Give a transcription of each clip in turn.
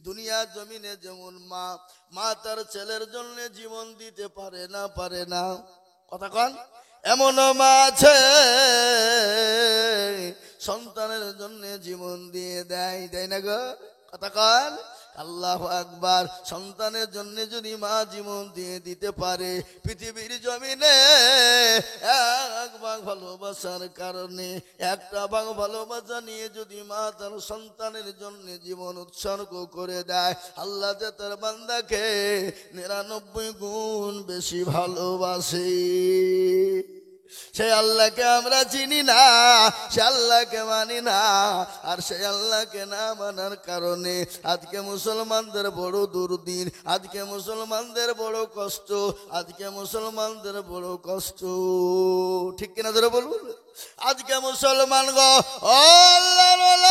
দুনিয়া জমিনে যেমন মা তার ছেলের জন্য জীবন দিতে পারে না কথা কন, এমন মা আছে সন্তানের জন্য জীবন দিয়ে দেয় না গো, কথা কন আল্লাহু আকবার। সন্তানের জন্য যদি মা জীবন দিয়ে দিতে পারে, পৃথিবীর জমিনে এক ভাগ ভালোবাসার কারণে, একটা ভাগ ভালোবাসা নিয়ে যদি মা তার সন্তানের জন্য জীবন উৎসর্গ করে দেয়, আল্লাহ যে তার বান্দাকে 99 গুণ বেশি ভালোবাসে। সেই আল্লাহকে আমরা চিনি না, সে আল্লাহকে মানি না, আর সেই আল্লাহকে না মানার কারণে আজকে মুসলমানদের বড় দুর্দিন, আজকে মুসলমানদের বড় কষ্ট, আজকে মুসলমানদের বড় কষ্ট, ঠিক কিনা ধরে বলুন? আজকে মুসলমান গো আল্লাহর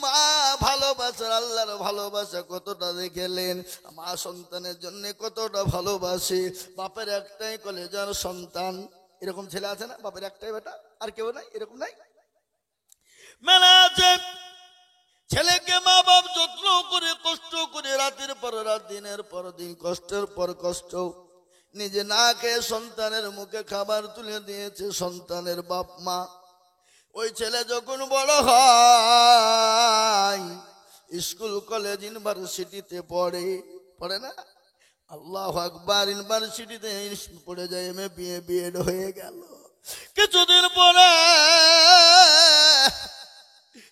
মা ভালোবাসার, আল্লাহর ভালোবাসা কতটা দেখেলেন, মা সন্তানের জন্য কতটা ভালোবাসে। বাপের একটাই কলেজার সন্তান, এরকম ছেলে আছে না? বাপের একটাই বেটা, আর কেউ নাই, এরকম নাই? মেলা আছে ছেলেকে মা বাপ যত্ন করে কষ্ট করে রাতের পর রাত দিনের পর দিন কষ্টের পর কষ্ট নিজে না খেয়ে সন্তানের মুখে খাবার তুলে দিয়েছে সন্তানের বাপ মা। ওই ছেলে যখন বড় হয়, স্কুল কলেজ ইউনিভার্সিটিতে পড়ে না, আল্লাহু আকবার, ইউনিভার্সিটিতে পড়ে যায়, এমএ বিএ বিএড হয়ে গেল। কিছুদিন পরে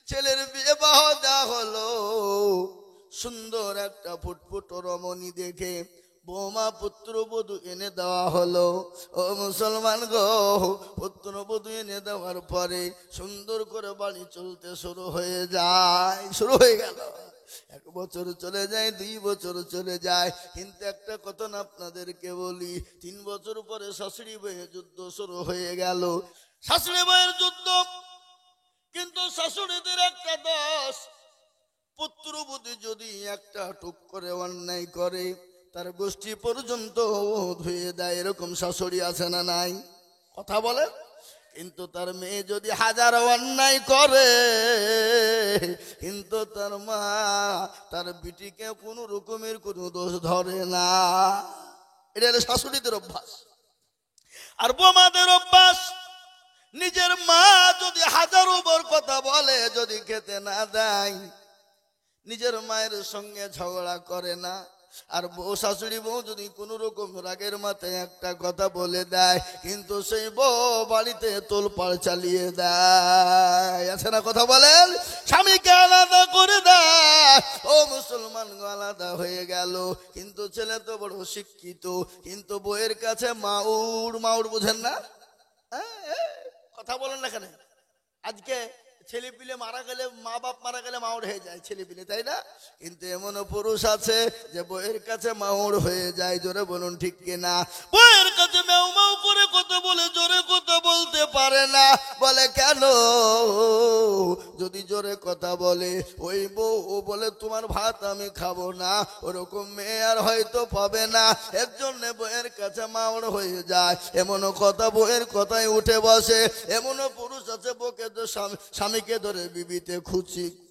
ছেলের বিবাহ দেওয়া হলো। সুন্দর একটা ফুটফুট রমণী দেখে বৌমা পুত্রবধূ এনে দেওয়া হলো। ও মুসলমান গো, পুত্রবধূ এনে দেওয়ার পরে সুন্দর করে বাড়ি চলতে শুরু হয়ে গেল। 1 বছর চলে যায়, 2 বছর চলে যায়, কিন্তু একটা কথা না আপনাদেরকে বলি, 3 বছর পরে শাশুড়ি বউয়ের যুদ্ধ শুরু হয়ে গেল। শাশুড়ি বউয়ের যুদ্ধ, কিন্তু শাশুড়িদের একটা দোষ, পুত্রবধূ যদি একটা টুক করে অন্যায় করে তার গোষ্ঠী পর্যন্ত ধুয়ে দেয়, এরকম শাশুড়ি আছে না নাই? কথা বলে। কিন্তু তার মেয়ে যদি 1000 অন্যায় করে, কিন্তু তার মা তার বিটিকে কোনো রকমের কোনো দোষ ধরে না। এটা হলো শাশুড়িদের অভ্যাস। আর বৌমাদের অভ্যাস, নিজের মা যদি 1000 বার কথা বলে, যদি খেতে না দেয়, নিজের মায়ের সঙ্গে ঝগড়া করে না। আর বউ, শাশুড়ি বউ যদি কোন রকম রাগের মাথায় একটা কথা বলে দেয়, কিন্তু সেই বউ বাড়িতে তোলপাড় চালিয়ে দেয়, আছে না? কথা বলেন। স্বামীকে আলাদা করে দেয়। ও মুসলমান, আলাদা হয়ে গেল। কিন্তু ছেলে তো বড় শিক্ষিত, কিন্তু বউয়ের কাছে মাউর বুঝেন না? কথা বলেন না কেন? আজকে ছেলে পিলে মারা গেলে, মা বাপ মারা গেলে মাউর হয়ে যায় ছেলে পিলে, তাই না? কিন্তু এমনও পুরুষ আছে যে বউয়ের কাছে মাউর হয়ে যায়। জোরে বলুন ঠিক কিনা? বউয়ের কাছে মাউ মাউ করে কথা বলে, জোরে কথা বলতে পারে না। বলে কেন? যদি জোরে কথা বলে, ওই বউ ও বলে তোমার ভাত আমি খাবো না, ওরকম মেয়ে আর হয়তো পাবে না, এর জন্য বউয়ের কাছে মাউর হয়ে যায়। এমনও কথা বউয়ের কথায় উঠে বসে। এমনও পুরুষ আছে বউকে স্বামীকে ধরে বিবিতে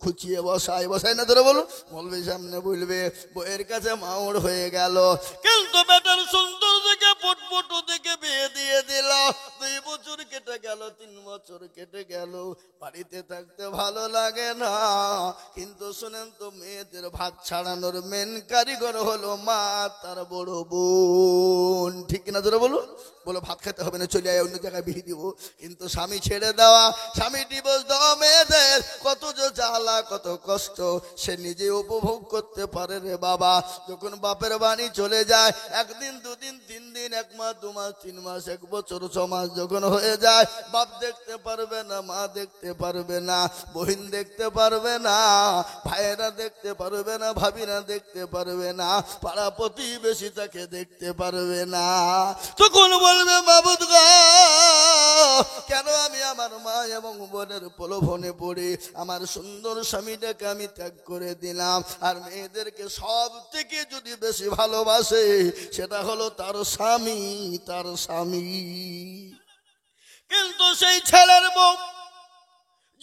খুচিয়ে বসায় না? ধরে বলুন, বলবে সামনে বলবে বউয়ের কাছে মাউর হয়ে গেল। কিন্তু বেটার সুন্দর দেখে ফুটফুটু দেখে বিয়ে দিয়ে দিল। 2 বছর কেটে গেল, 3 বছর কেটে গেল, বাড়িতে থাকতে ভালো লাগে না। কিন্তু শুনেন তো, মেয়েদের ভাত ছাড়ানোর মেন কারিগর হলো মা, তার বড় বোন, ঠিক কিনা? ধরে বলুন। বলো ভাত খেতে হবে না, চলে আয়, অন্য জায়গায় বিয়ে দিব। কিন্তু স্বামী ছেড়ে দেওয়া, স্বামী ডিভোর্স দেওয়া মেয়েদের কত যে জ্বালা, কত কষ্ট সে নিজে উপভোগ করতে পারে রে বাবা। যখন বাপের বাড়ি চলে যায়, 1 দিন 2 দিন 3 দিন, 1 মাস 2 মাস 3 মাস 1 বছর 6 মাস যখন হয়ে যায়, বাপ দেখতে পারবে না, মা দেখতে পারবে না, বহিন দেখতে পারবে না, ভাইয়েরা দেখতে পারবে না, ভাবিরা দেখতে পারবে না, পাড়া প্রতিবেশী তাকে দেখতে পারবে না। তখন বলবে মাবুদ গো, কেন আমি আমার মা এবং বোনের প্রলোভনে পড়ে আমার সুন্দর স্বামীটাকে আমি ত্যাগ করে দিলাম। আর মেয়েদেরকে সব থেকে যদি বেশি ভালোবাসে, সেটা হলো তার স্বামী। কিন্তু সেই ছেলের বউ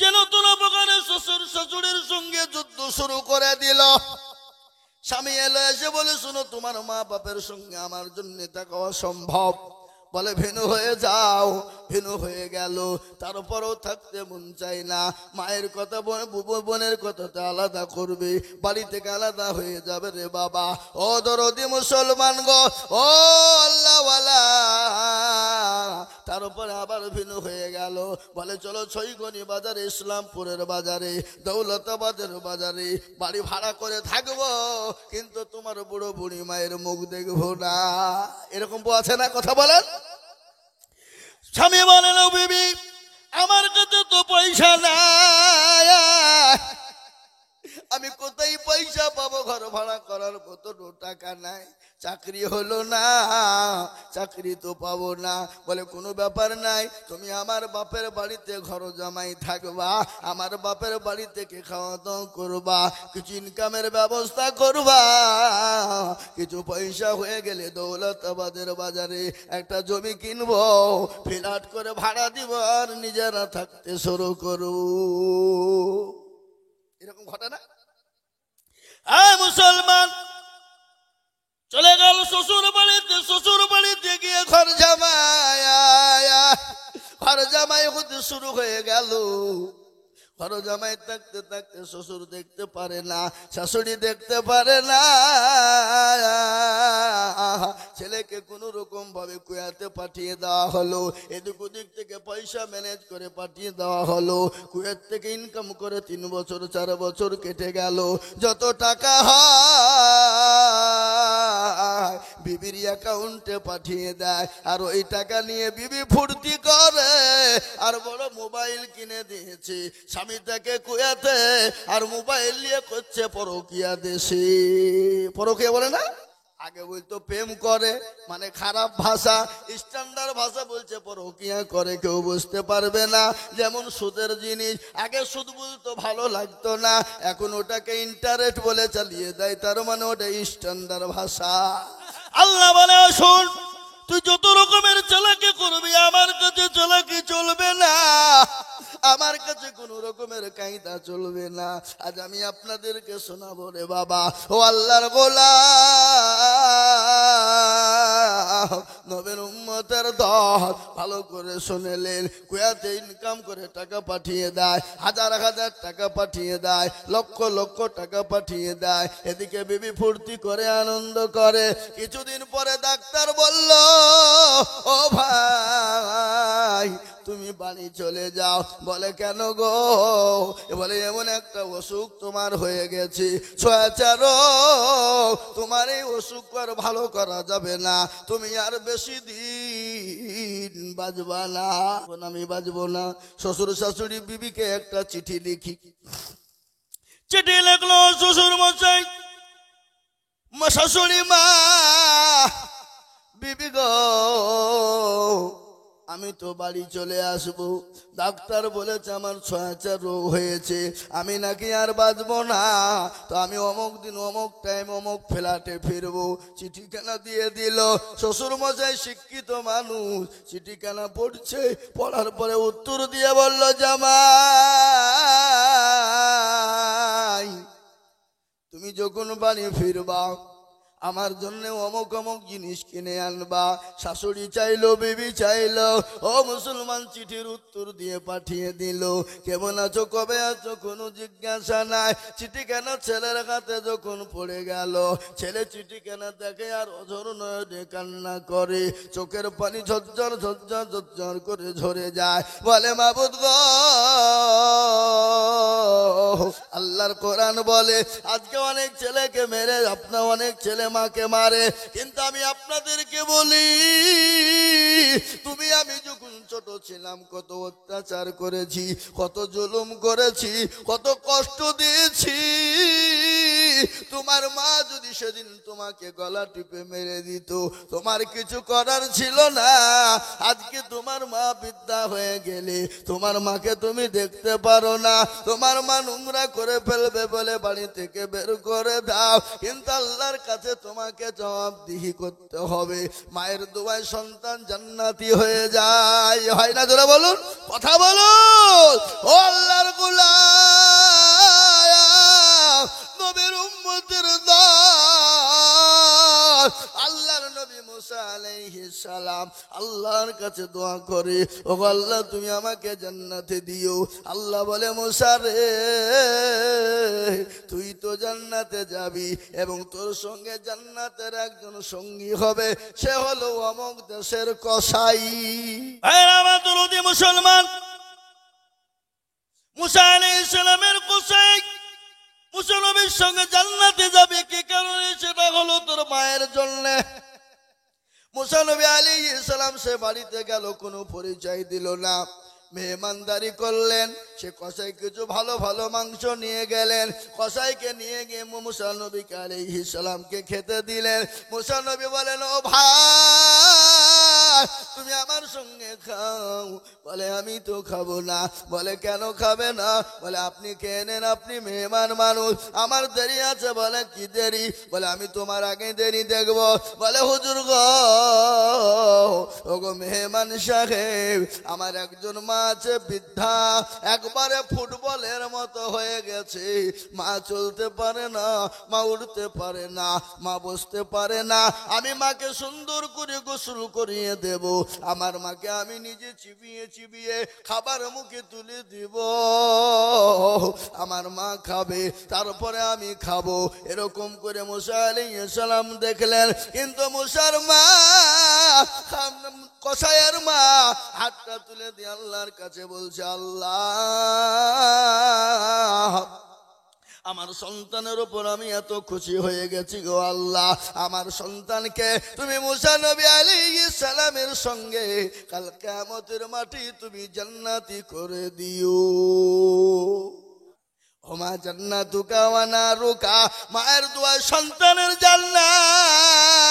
যেন নতুন প্রকারে শ্বশুর শাশুড়ির সঙ্গে যুদ্ধ শুরু করে দিল। স্বামী এলো, এসে বলে, শোনো, তোমার মা বাপের সঙ্গে আমার জন্য থাকা অসম্ভব। বলে, ভিন্ন হয়ে যাও। ভিন্ন হয়ে গেল, তারপরও থাকতে মন চাই না। মায়ের কথা, বোনের কথাটা আলাদা করবে, বাড়ি থেকে আলাদা হয়ে যাবে রে বাবা। ও দরদি মুসলমান গো, ও আল্লাহওয়ালা। তারপরে আবার ভিন্ন হয়ে গেল। বলে, চলো ছয়গনি বাজারে, ইসলামপুরের বাজারে, দৌলতাবাদের বাজারে বাড়ি ভাড়া করে থাকবো, কিন্তু তোমার বুড়ো বুড়ি মায়ের মুখ দেখবো না। এরকম বউ আছে না? কথা বলেন। স্বামী বলেন, ও বিবি, আমার কাছে তো পয়সা নাই, আমি কোথায় পয়সা পাবো? ঘর ভাড়া করার মতো টাকা নাই, চাকরি হলো না, চাকরি তো পাবো না। বলে, কোনো ব্যাপার নাই, তুমি আমার বাপের বাড়িতে ঘর জামাই থাকবা, আমার বাপের বাড়ি থেকে খাওয়া দাওয়া করবা, কিছু ইনকামের ব্যবস্থা করবা। কিছু পয়সা হয়ে গেলে দৌলতাবাদের বাজারে একটা জমি কিনবো, ফ্ল্যাট করে ভাড়া দিব, আর নিজেরা থাকতে শুরু করব। এরকম ঘটনা। মুসলমান চলে গেল শ্বশুর বাড়িতে। শ্বশুর বাড়িতে গিয়ে ঘর জামাই হতে শুরু হয়ে গেল। ঘর জামাই থাকতে থাকতে শ্বশুর দেখতে পারে না, শাশুড়ি দেখতে পারে না। ছেলেকে কোন রকম ভাবে কুয়াতে পাঠিয়ে দেওয়া হলো, এদিক ওদিক থেকে পয়সা ম্যানেজ করে পাঠিয়ে দেওয়া হলো। কুয়েত থেকে ইনকাম করে 3 বছর 4 বছর কেটে গেল। যত টাকা হয় বিবির অ্যাকাউন্টে পাঠিয়ে দেয়, আর ওই টাকা নিয়ে বিবি ফুর্তি করে, আর বড় মোবাইল কিনে দিয়েছে। স্বামী তাকে কুয়াতে, আর মোবাইল নিয়ে করছে পরকিয়া দেশে। পরকিয়া বলে না, আগে বলতো প্রেম করে, মানে খারাপ ভাষা, স্ট্যান্ডার্ড ভাষা বলছে পরকিয়া করে, কেউ বুঝতে পারবে না। যেমন সুদের জিনিস, আগে সুদ বলতো ভালো লাগতো না, এখন ওটাকে ইন্টারেস্ট বলে চালিয়ে দেয়, তার মানে ওটা স্ট্যান্ডার্ড ভাষা। আল্লাহ বলে, শোন, তুই যত রকমের চালাকি করবি, আমার কাছে চালাকি চলবে না, আমার কাছে কোন রকমের কায়দা চলবে না। আজ আমি আপনাদেরকে শোনাবো রে বাবা, ও আল্লাহর গোলাম, নবীর উম্মতের দল, ভালো করে শুনেলেন। কুয়াতে ইনকাম করে টাকা পাঠিয়ে দেয়, হাজার হাজার টাকা পাঠিয়ে দেয়, লক্ষ লক্ষ টাকা পাঠিয়ে দেয়। এদিকে বিবি ফুর্তি করে, আনন্দ করে। কিছুদিন পরে ডাক্তার বলল, ও ভাই, তুমি বাড়ি চলে যাও। বলে, কেন গো? বলে, এমন একটা অসুখ তোমার হয়ে গেছে, ছয়াচার, তোমার এই অসুখ আর ভালো করা যাবে না, তুমি আর বেশি দিন বাঁচবা না। আমি বাঁচবো না। শ্বশুর শাশুড়ি বিবিকে একটা চিঠি লিখি। চিঠি লিখলো, শ্বশুর মশাই, শাশুড়ি মা, বিবি গো, আমি তো বাড়ি চলে আসবো, ডাক্তার বলেছে আমার ছয়াচার রোগ হয়েছে, আমি নাকি আর বাঁচবো না, তো আমি অমুক দিন অমুক টাইম অমুক ফ্ল্যাটে ফিরবো। চিঠিখানা দিয়ে দিল। শ্বশুর মশাই শিক্ষিত মানুষ, চিঠিখানা পড়ছে, পড়ার পরে উত্তর দিয়ে বলল, জামাই, তুমি যখন বাড়ি ফিরবা আমার জন্য অমুক অমুক জিনিস কিনে আনবা। শাশুড়ি চাইলো, বিবি চাইলো, ও মুসলমান চিঠির উত্তর দিয়ে পাঠিয়ে দিল। কেমন আছো, কবে আছো, কোনো জিজ্ঞাসা নাই। চিঠি কেন ছেলের হাতে যখন পড়ে গেল, ছেলে চিঠি কেন দেখে আর অঝর নয়নে কান্না করে, চোখের পানি ঝরঝর ঝরঝর ঝরঝর করে ঝরে যায়। বলে, মাবুদ গো, আল্লাহর কোরআন বলে, আজকে অনেক ছেলেকে মেরে, আপনার অনেক ছেলে মাকে মারে, কিন্তু আমি আপনাদেরকে বলি, তুমি আমি যখন ছোট ছিলাম কত অত্যাচার করেছি, কত জুলুম করেছি, কত কষ্ট দিয়েছি। তোমার মা যদি সেদিন তোমাকে গলা টিপে মেরে দিত, তোমার কিছু করার ছিল না। আজকে তোমার মা বৃদ্ধা হয়ে গেলে তোমার মাকে তুমি দেখতে পারো না, তোমার মা নোংরা করে ফেলবে বলে বাড়ি থেকে বের করে দাও, কিন্তু আল্লাহর কাছে তোমাকে জবাবদিহি করতে হবে। মায়ের দোয়ায় সন্তান জান্নাতি হয়ে যায়, হয় না? জোরে বলুন, কথা বলুন। ও আল্লাহর গোলাম, নবীর উম্মতের দল, আল্লাহর নবী মুসা আলাইহিস সালাম আল্লাহর কাছে দোয়া করে, ও আল্লাহ তুমি আমাকে জান্নাতে দিও। আল্লাহ বলে, মুসা রে, তুই তো জান্নাতে যাবি এবং তোর সঙ্গে জান্নাতের একজন সঙ্গী হবে, সে হলো অমুক দেশের কসাই। আমার দরদি মুসলমান, মুসা আলাইহিস সালামের কসাই মুসা নবীর সঙ্গে জান্নাতে যাবে কি কারণে? সেটা হলো তোর মায়ের জন্য। মুসা নবী আলাইহিস সালাম সে বাড়িতে গেল, কোনো পরিচয় দিল না, মেহমানদারি করলেন। সে কসাই কিছু ভালো ভালো মাংস নিয়ে গেলেন, কসাইকে নিয়ে গিয়ে মুসা নবী আলাইহিস সালামকে খেতে দিলেন। মুসা নবী বলেন, ও ভাই তুমি আমার সঙ্গে খাও। বলে, আমি তো খাবো না। বলে, কেন খাবে না? বলে, আপনি খেয়ে নেন, আপনি মেহমান মানুষ, আমার দেরি আছে। বলে, কি দেরি? বলে, আমি তোমার আগে দেরি দেখবো। বলে, হুজুর গো, ওগো মেহমান সাহেব, আমার একজন মা আছে বৃদ্ধা, একবারে ফুটবলের মতো হয়ে গেছে, মা চলতে পারে না, মা উঠতে পারে না, মা বসতে পারে না। আমি মাকে সুন্দর করে গোসল করিয়ে দেব, আমার মাকে আমি নিজে চিবিয়ে চিবিয়ে খাবার মুখে তুলে দিব, আমার মা খাবে, তারপরে আমি খাবো। এরকম করে মুসা আলাইহিস সালাম দেখলেন। কিন্তু মুসার মা, কসাইয়ের মা হাতটা তুলে দিয়ে আল্লাহর কাছে বলছে, আল্লাহ, আমার সন্তানের উপর আমি এত খুশি হয়ে গেছি গো আল্লাহ, আমার সন্তানকে তুমি মুসা নবী আলাইহিস সালামের সঙ্গে কাল কিয়ামতের মাটি তুমি জান্নাতি করে দিও। ওমা জান্নাতুকা ওয়া নারুকা, মায়ের দোয়া সন্তানের জান্নাত,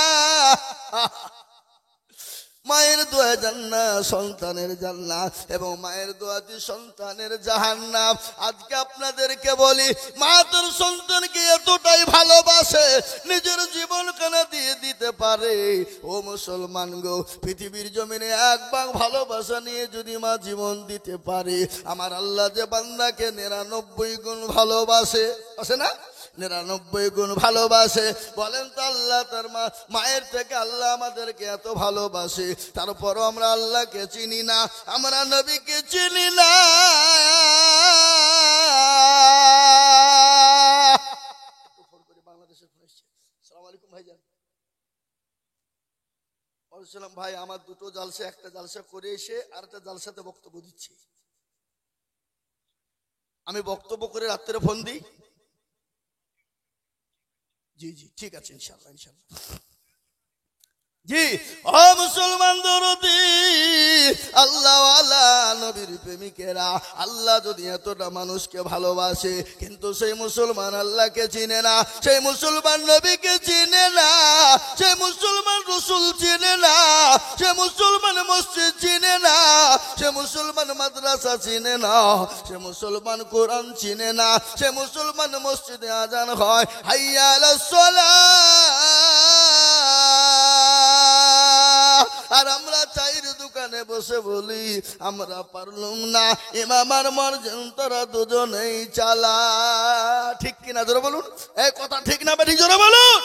মায়ের দোয়া জান্নাত, সন্তানের জান্নাত, এবং মায়ের দোয়াতে সন্তানের জাহান্নাম। আজকে আপনাদেরকে বলি, মা তোর সন্তানকে এতটাই ভালোবাসে, নিজের জীবন কেনা দিয়ে দিতে পারে। ও মুসলমান গো, পৃথিবীর জমিনে এক ভাগ ভালোবাসা নিয়ে যদি মা জীবন দিতে পারে, আমার আল্লাহ যে বান্দাকে 99 গুণ ভালোবাসে, আছে না? 99 গুণ ভালোবাসে। বলেন তো, আল্লাহ তার মায়ের থেকে আল্লাহ আমাদেরকে এত ভালোবাসে, তারপরও আমরা আল্লাহকে চিনি না, আমরা নবীকে চিনি না। বাংলাদেশের ফোন এসেছে। আসসালামু আলাইকুম ভাইজান। বলছিলাম, ভাই আমার দুটো জালসা, একটা জালসা করে এসে আর একটা জালসাতে বক্তব্য দিচ্ছি, আমি বক্তব্য করে রাত্রে ফোন দিই। জি জি, ঠিক আছে, ইনশাআল্লাহ ইনশাআল্লাহ। জি, ও মুসলমান দরদি, আল্লাহ ওয়ালা নবীর প্রেমিকেরা, আল্লাহ যদি এতটা মানুষকে ভালোবাসে, কিন্তু সেই মুসলমান আল্লাহকে চিনে না, সেই মুসলমান নবীকে চিনে না, সেই মুসলমান রাসূল চিনে না, সে মুসলমান মসজিদ চিনে না, সে মুসলমান মাদ্রাসা চিনে না, সে মুসলমান কোরআন চিনে না, সে মুসলমান মসজিদে আজান হয় হাইয়া আলাস সালাহ, আর আমরা চায়ের দোকানে বসে বলি আমরা পারলুম না, ইমাম আর মুয়াজ্জিন তারা দুজনেই চালা। ঠিক কিনা জোরে বলুন, এই কথা ঠিক না বেঠিক জোরে বলুন।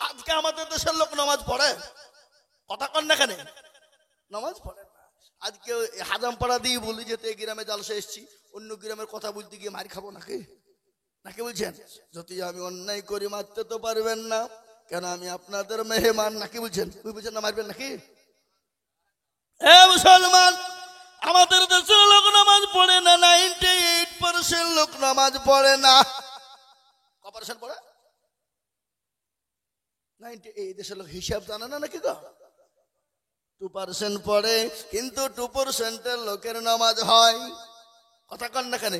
আজকে আমাদের দেশের লোক নামাজ পড়ে, কথা কন না কেন, নামাজ পড়ে না। আজকে হাজামপাড়া দিয়ে বলি যে এই গ্রামে জালসা এসছি, অন্য গ্রামের কথা বলতে গিয়ে মার খাবো নাকি, নাকি বলছেন? যদি আমি অন্যায় করি মারতে তো পারবেন না, কেন আমি আপনাদের মেহমান, নাকি বলছেন? বুঝছেন না, মারবেন নাকি? এ মুসলমান, আমাদের দেশের লোক নামাজ পড়ে না, 98% লোক নামাজ পড়ে না। কপারেশন পড়ে 98, এই দেশের লোক হিসাব জানে না নাকি গো? 2% পড়ে, কিন্তু 2% লোকের নামাজ হয়, কথা কন না কেন?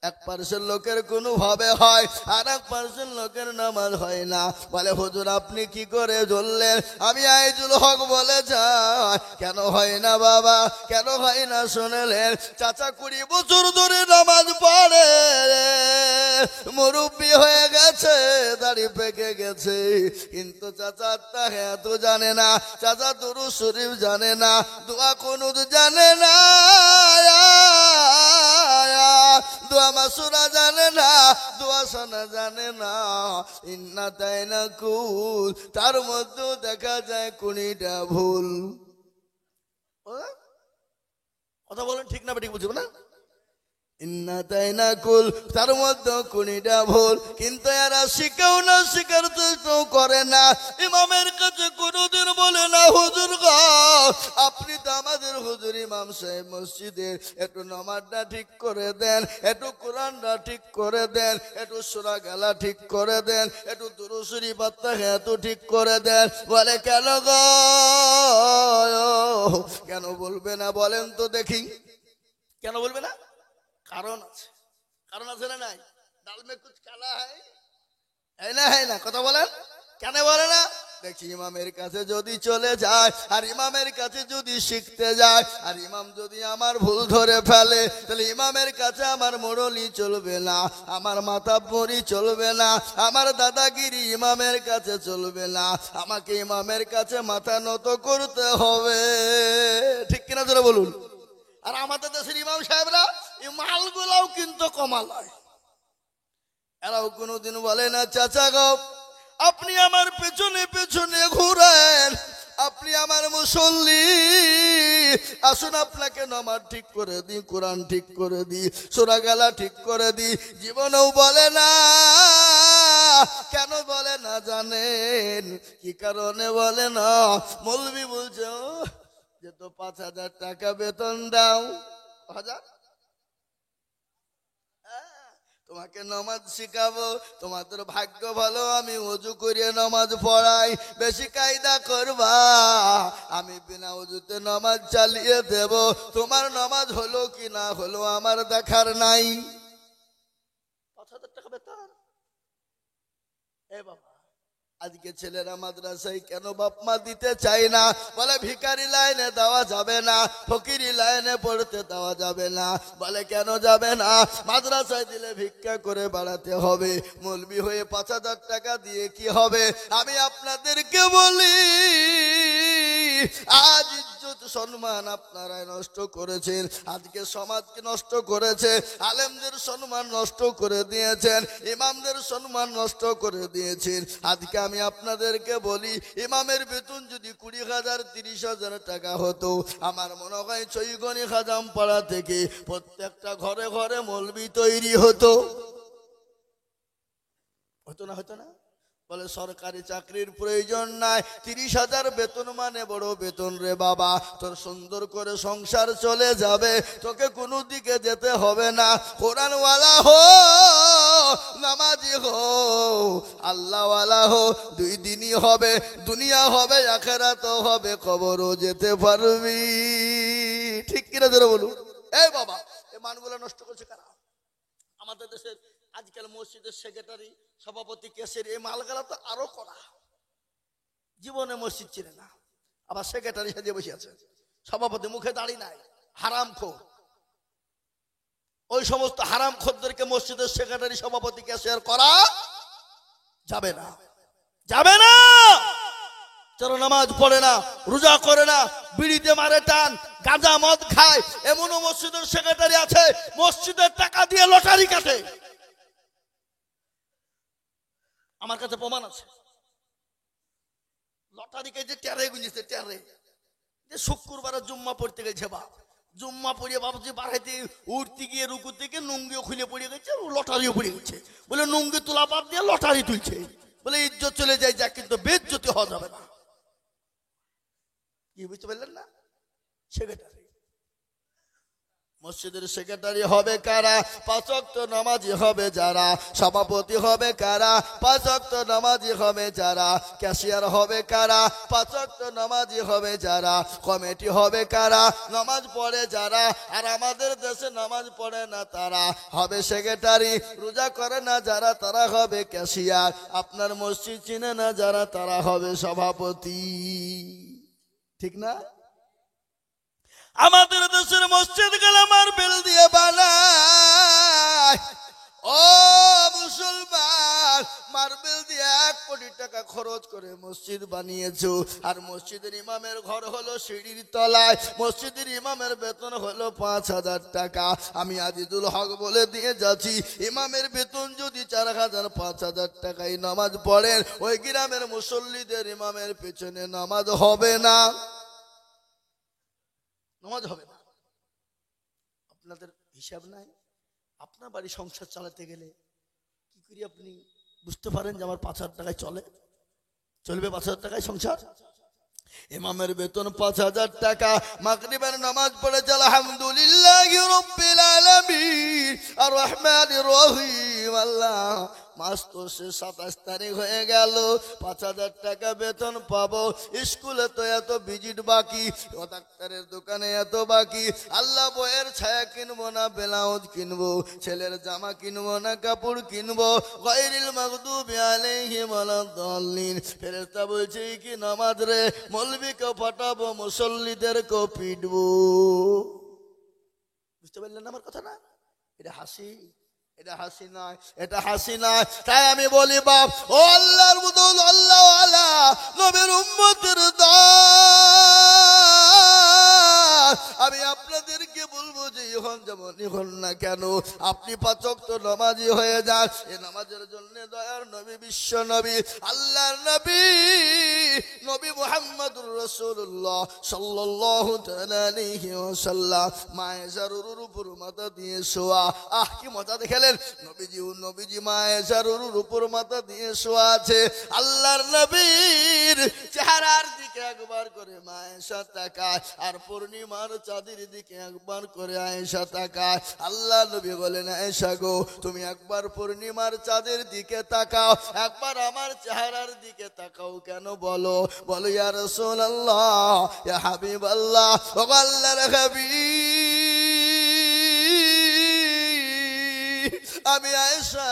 1% লোকের কোনো ভাবে হয়, আর 1% লোকের নামাজ হয় না। বলে হুজুর আপনি কি করে বললেন? আমি আইজুল হক বলে যাই, কেন হয় না বাবা, কেন হয় না শুনলেন? চাচা 20 বছর ধরে নামাজ পড়ে, মুরব্বী হয়ে গেছে, দাড়ি পেকে গেছে, কিন্তু চাচা তাহাত জানে না, চাচা দুরূদ শরীফ জানে না, দোয়া কুনুত জানে না, দোয়া মাসুরা জানে না, দোয়া শোনা জানে না। ইন্না তাইনা কুল, তার মধ্যেও দেখা যায় 20টা ভুল। কথা বলেন ঠিক না ঠিক বুঝবো না? ইন্না তাইনা কুল, তার মধ্যে 20টা ভুল, কিন্তু এরা শিখেও না, শিখার চেষ্টাও করে না। ইমামের কাছে কোনোদিন বলে না হুজুর গো আপনি তো আমাদের হুজুর ইমাম সাহেব, মসজিদের একটু নামাজটা ঠিক করে দেন, একটু কোরআনটা ঠিক করে দেন, একটু সূরা গালা ঠিক করে দেন, একটু দুরূদ শরীফ এত ঠিক করে দেন। বলে কেন গো, কেন বলবে না বলেন তো দেখি, কেন বলবে না? কারণ আছে, কারণ আছে না নাই? ডাল মে কুছ কালা है না, है না? কথা বলেন, কেন বলে না? দেখি ইমামের কাছে যদি চলে যায়, আর ইমামের কাছে যদি শিখতে যায়, আর ইমাম যদি আমার ভুল ধরে ফেলে, তাহলে ইমামের কাছে আমার মোড়লি চলবে না, আমার মাতাব্বরি চলবে না, আমার দাদাগিরি ইমামের কাছে চলবে না, আমাকে ইমামের কাছে মাথা নত করতে হবে। ঠিক কিনা জোরে বলুন। আর আমাদের দেশের ইমাম সাহেবরা এই মালগুলাও কিন্তু কমাল হয়, এরাও কোনোদিন বলে না চাচা গো আপনি আমার পেছনে পেছনে ঘুরেন, আপনি আমার মুসল্লি, আসুন আপনাকে নামাজ ঠিক করে দিই, কোরআন ঠিক করে দিই, সূরা গালা ঠিক করে দিই। জীবনেও বলে না। কেন বলে না জানেন? কি কারণে বলে না? মৌলবি বলছে যে তো 5,000 টাকা বেতন দাও, 1000 তোমাকে নামাজ শিখাবো, তোমাদের ভাগ্য ভালো আমি ওযু করে নামাজ পড়াই, বেশি কায়দা করবা, আমি বিনা ওযুতে নামাজ চালিয়ে দেব, তোমার নামাজ হলো কি না হলো আমার দেখার নাই। 5,000 টাকা বেতন। এ বাবা, আজকে ছেলেরা মাদ্রাসায় কেন বাপ মা দিতে চাই না? বলে ভিখারি লাইনে দেওয়া যাবে না, ফকিরি লাইনে পড়তে দেওয়া যাবে না। বলে কেন যাবে না? মাদ্রাসায় দিলে ভিক্ষা করে বাড়াতে হবে, মৌলবি হয়ে 5,000 টাকা দিয়ে কি হবে? আমি আপনাদেরকে বলি আজ ইজ্জত সম্মান আপনারাই নষ্ট করেছেন, আজকে সমাজকে নষ্ট করেছে, আলেমদের সম্মান নষ্ট করে দিয়েছেন, ইমামদের সম্মান নষ্ট করে দিয়েছেন। আজকে আমি আপনাদেরকে বলি ইমামের বেতন যদি 20,000 30,000 টাকা হতো, আমার মনে হয় চৈগনি খাজাম পাড়া থেকে প্রত্যেকটা ঘরে ঘরে মৌলবি তৈরি হতো। হতো না? হতো না? বলে সরকারি চাকরির প্রয়োজন নাই, 30,000 বেতন মানে বড় বেতন রে বাবা, তোর সুন্দর করে সংসার চলে যাবে, তোকে কোনো দিকে যেতে হবে না। কোরআনওয়ালা হো, নামাজি হো, আল্লাহওয়ালা হো, 2 দিনই হবে, দুনিয়া হবে আখিরাতও হবে, কবরও যেতে পারবি। ঠিক কিনা জোরে বলুন। এই বাবা, এই মানগুলো নষ্ট করছে কারা? আমাদের দেশের আজকাল মসজিদের সেক্রেটারি, সভাপতি, কেসের এই মালগালা তো আরো করা, জীবনে মসজিদ চিনে না, আবার সেক্রেটারি সাজিয়ে বসে আছে, সভাপতি মুখে দাড়ি নাই, হারামখোর। ওই সমস্ত হারামখোরদেরকে মসজিদের সেক্রেটারি, সভাপতি, ক্যাশিয়ার করা যাবে না, যাবে না। যারা নামাজ পড়ে না, রোজা করে না, বিড়িতে মারে টান, গাঁজা মদ খায়, এমনও মসজিদের সেক্রেটারি আছে মসজিদের টাকা দিয়ে লটারি কাটে। আমার কাছে প্রমাণ আছে। লটারি কে যে টেরে গুঁজেছে, টেরে যে শুক্রবারে জুম্মা পড়তে গেছে, বাপ জুম্মা পড়িয়ে বাবজি বাড়াইতে উঠতে গিয়ে রুকু থেকে নুঙ্গিও খুলে পড়ে গেছে, লটারিও পড়ে গেছে। বলে নুঙ্গি তোলা বাদ দিয়ে লটারি তুলছে, বলে ইজ্জত চলে যায়, যা কিন্তু বেজ্জতি হওয়া যাবে না। কি বুঝতে পারলেন না? সেক্রেটারি মসজিদের সেক্রেটারি হবে কারা? 5 ওয়াক্ত নামাজি হবে যারা। সভাপতি হবে কারা? 5 ওয়াক্ত নামাজি হবে যারা। ক্যাশিয়ার হবে কারা? 5 ওয়াক্ত নামাজি হবে যারা। কমিটি হবে কারা? নামাজ পড়ে যারা। আর আমাদের দেশে নামাজ পড়ে না তারা হবে সেক্রেটারি। রোজা করে না যারা তারা হবে ক্যাশিয়ার। আপনার মসজিদ চিনে না যারা তারা হবে সভাপতি। ঠিক না? আমাদের দেশের মসজিদ গুলো মার্বেল দিয়ে বানায়। ও মুসলমান, মার্বেল দিয়ে 1 কোটি টাকা খরচ করে মসজিদ বানিয়েছো, আর মসজিদের ইমামের ঘর হলো সিঁড়ির তলায়। মসজিদের ইমামের বেতন হলো 5,000 টাকা। আমি আজিজুল হক বলে দিয়ে যাচ্ছি, ইমামের বেতন যদি 4,000 5,000 টাকায় নামাজ পড়েন, ওই গ্রামের মুসল্লিদের ইমামের পেছনে নামাজ হবে না, নামাজ হবে না। আপনাদের হিসাব নাই? আপনার বাড়ি সংসার চালাতে গেলে কি করে আপনি বুঝতে পারেন যে আমার 5,000 টাকায় চলবে 5,000 টাকায় সংসার? ইমামের বেতন 5,000 টাকা। মাগরিবের নামাজ পড়েছে আলহামদুলিল্লাহি রাব্বিল আলামিন আর রহমানির রহিম। আল্লাহ, মাস তো 27 তারিখ হয়ে গেল, 5,000 টাকা বেতন পাবো। স্কুলে তো এত ভিজিট বাকি, ডাক্তারের দোকানে এত বাকি। আল্লাহ, বইয়ের ছায়া কিনবো না ব্লাউজ কিনবো, ছেলের জামা কিনবো না কাপড় কিনবো। গায়রিল মাগদুবি আলাইহিম ওয়ালাদ-দাল্লিন। ফেরেশতা বলছে কি নামাজ রে, মৌলবীকে পাঠাবো, মুসল্লিদেরকে পিটবো। বুঝতে পারলেন আমার কথা না? এটা হাসি, এটা হাসি নয়, এটা হাসি নয়। তাই আমি বলি বাপ, ও আল্লাহর মুদল আল্লাহ আলা নবীর উম্মতের দল, আমি আপনাদেরকে বলবো যে এখন যেমন এখন না কেন, আপনি 5 ওয়াক্ত নামাজি হয়ে যান। এই নামাজের জন্য দয়ার নবী, বিশ্ব নবী, আল্লাহর নবী, নবী মুহাম্মদুর রাসূলুল্লাহ সাল্লাল্লাহু তাআলা আলাইহি ওয়াসাল্লাম মায়েশার উপর মাথা দিয়ে শোয়া। আহ, কি মজা দেখলেন! নবীজি মায়েশার উপর মাথা দিয়ে শোয়া আছে। আল্লাহর নবীর চেহারার দিকে একবার করে মায়েশা তাকায়, আর পূর্ণিমার চাঁদের দিকে একবার করে আয়েশা তাকায়। আল্লাহ নবী বলেন, আয়েশা গো, তুমি একবার পূর্ণিমার চাঁদের দিকে তাকাও, একবার আমার চেহারার দিকে তাকাও কেন বলো? বলো, ইয়া রাসূলুল্লাহ, ইয়া হাবিবাল্লাহ, ও আল্লাহর হাবিব, আমি আয়েশা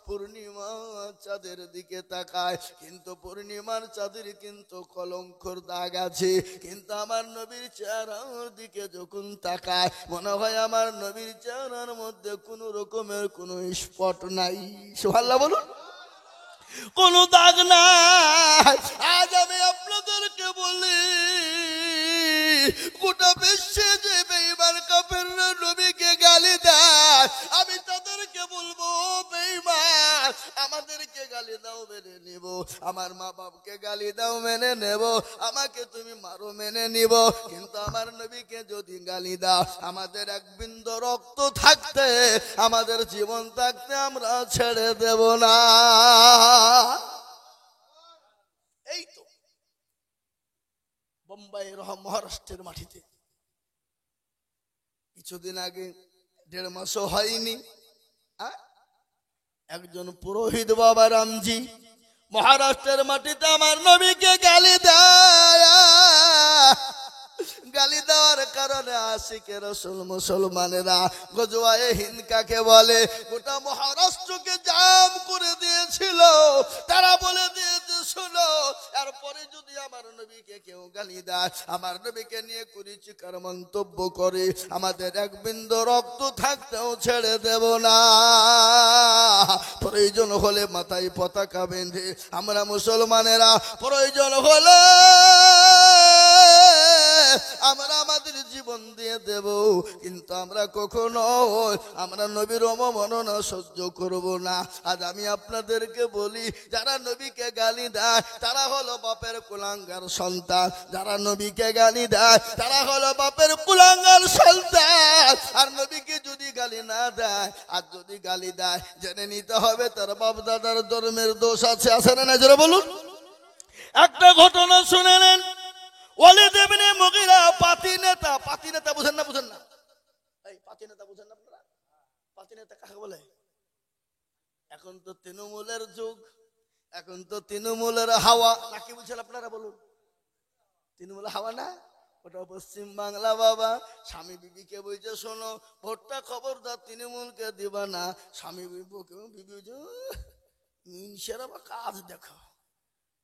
পূর্ণিমার চাঁদের দিকে তাকায়, কিন্তু পূর্ণিমার চাঁদের কিন্তু কলঙ্কর দাগ আছে। কিন্তু আমার নবীর চেহারার দিকে যখন তাকায়, মনে হয় আমার নবীর চেহারার মধ্যে কোনো রকমের কোনো স্পট নাই। সুবহানাল্লাহ বলুন। কোন দাগ নাই। আজ আমি আপনাদেরকে বলি, গোটা বিশ্বে যে বেঈমান কাফেররা নবীকে গালি দেয়, আমি তাদেরকে বলবো, বেঈমান, আমাদেরকে গালি দাও মেনে নিব, আমার মা বাপকে গালি দাও মেনে নেব, আমাকে তুমি মারো মেনে নিব, কিন্তু আমার নবীকে যদি গালি দাও, আমাদের এক বিন্দু রক্ত থাকতে, আমাদের জীবন থাকতে আমরা ছেড়ে দেব না। এই তো বোম্বাই মহারাষ্ট্রের মাটিতে কিছুদিন আগে, 1.5 মাসও হয়নি, একজন পুরোহিত বাবা রামজি মহারাষ্ট্রের মাটিতে আমার নবীকে গালি দেয়। গালি দেওয়ার কারণে আশিকে রাসূল মুসলমানেরা গজওয়ায়ে হিন্দ কাকে বলে, গোটা মহারাষ্ট্রকে জাম করে দিয়েছিল। তারা বলে দিয়েছে, শোনো, এরপরে যদি আমার নবীকে কেউ গালি দেয়, আমার নবীকে নিয়ে কুরুচিকর মন্তব্য করে, আমাদের এক বিন্দু রক্ত থাকতেও ছেড়ে দেব না। প্রয়োজন হলে মাথায় পতাকা বেঁধে আমরা মুসলমানেরা, প্রয়োজন হলে আমরা আমাদের জীবন দিয়ে দেব, কিন্তু আমরা কখনো আমরা নবীর অবমাননা সহ্য করব না। আজ আমি আপনাদেরকে বলি, যারা নবীকে গালি দেয় তারা হলো বাপের কুলাঙ্গার সন্তান। যারা নবীকে গালি দেয় তারা হলো বাপের কুলাঙ্গার সন্তান। আর নবীকে যদি গালি না দেয়, আর যদি গালি দেয়, জেনে নিতে হবে তার বাপ দাদার ধর্মের দোষ আছে, আছে না? জোরে বলুন। একটা ঘটনা শুনে নেন। ওয়ালিদ ইবনে মুগীরা পাতি নেতা। পাতি নেতা বুঝেন না? বুঝেন না? এই পাতি নেতা বুঝেন না আপনারা? পাতি নেতা কাকে বলে? এখন তো তৃণমূলের যুগ, এখন তো তৃণমূলের হাওয়া। নাকি বুঝছেন আপনারা? বলুন, তৃণমূলের হাওয়া না? ওটা পশ্চিম বাংলা বাবা। স্বামী বিবিকে বলছে, শোনো ভোটটা খবরদার তৃণমূলকে দিবা না। স্বামী বিবি মিনসের কাজ দেখো,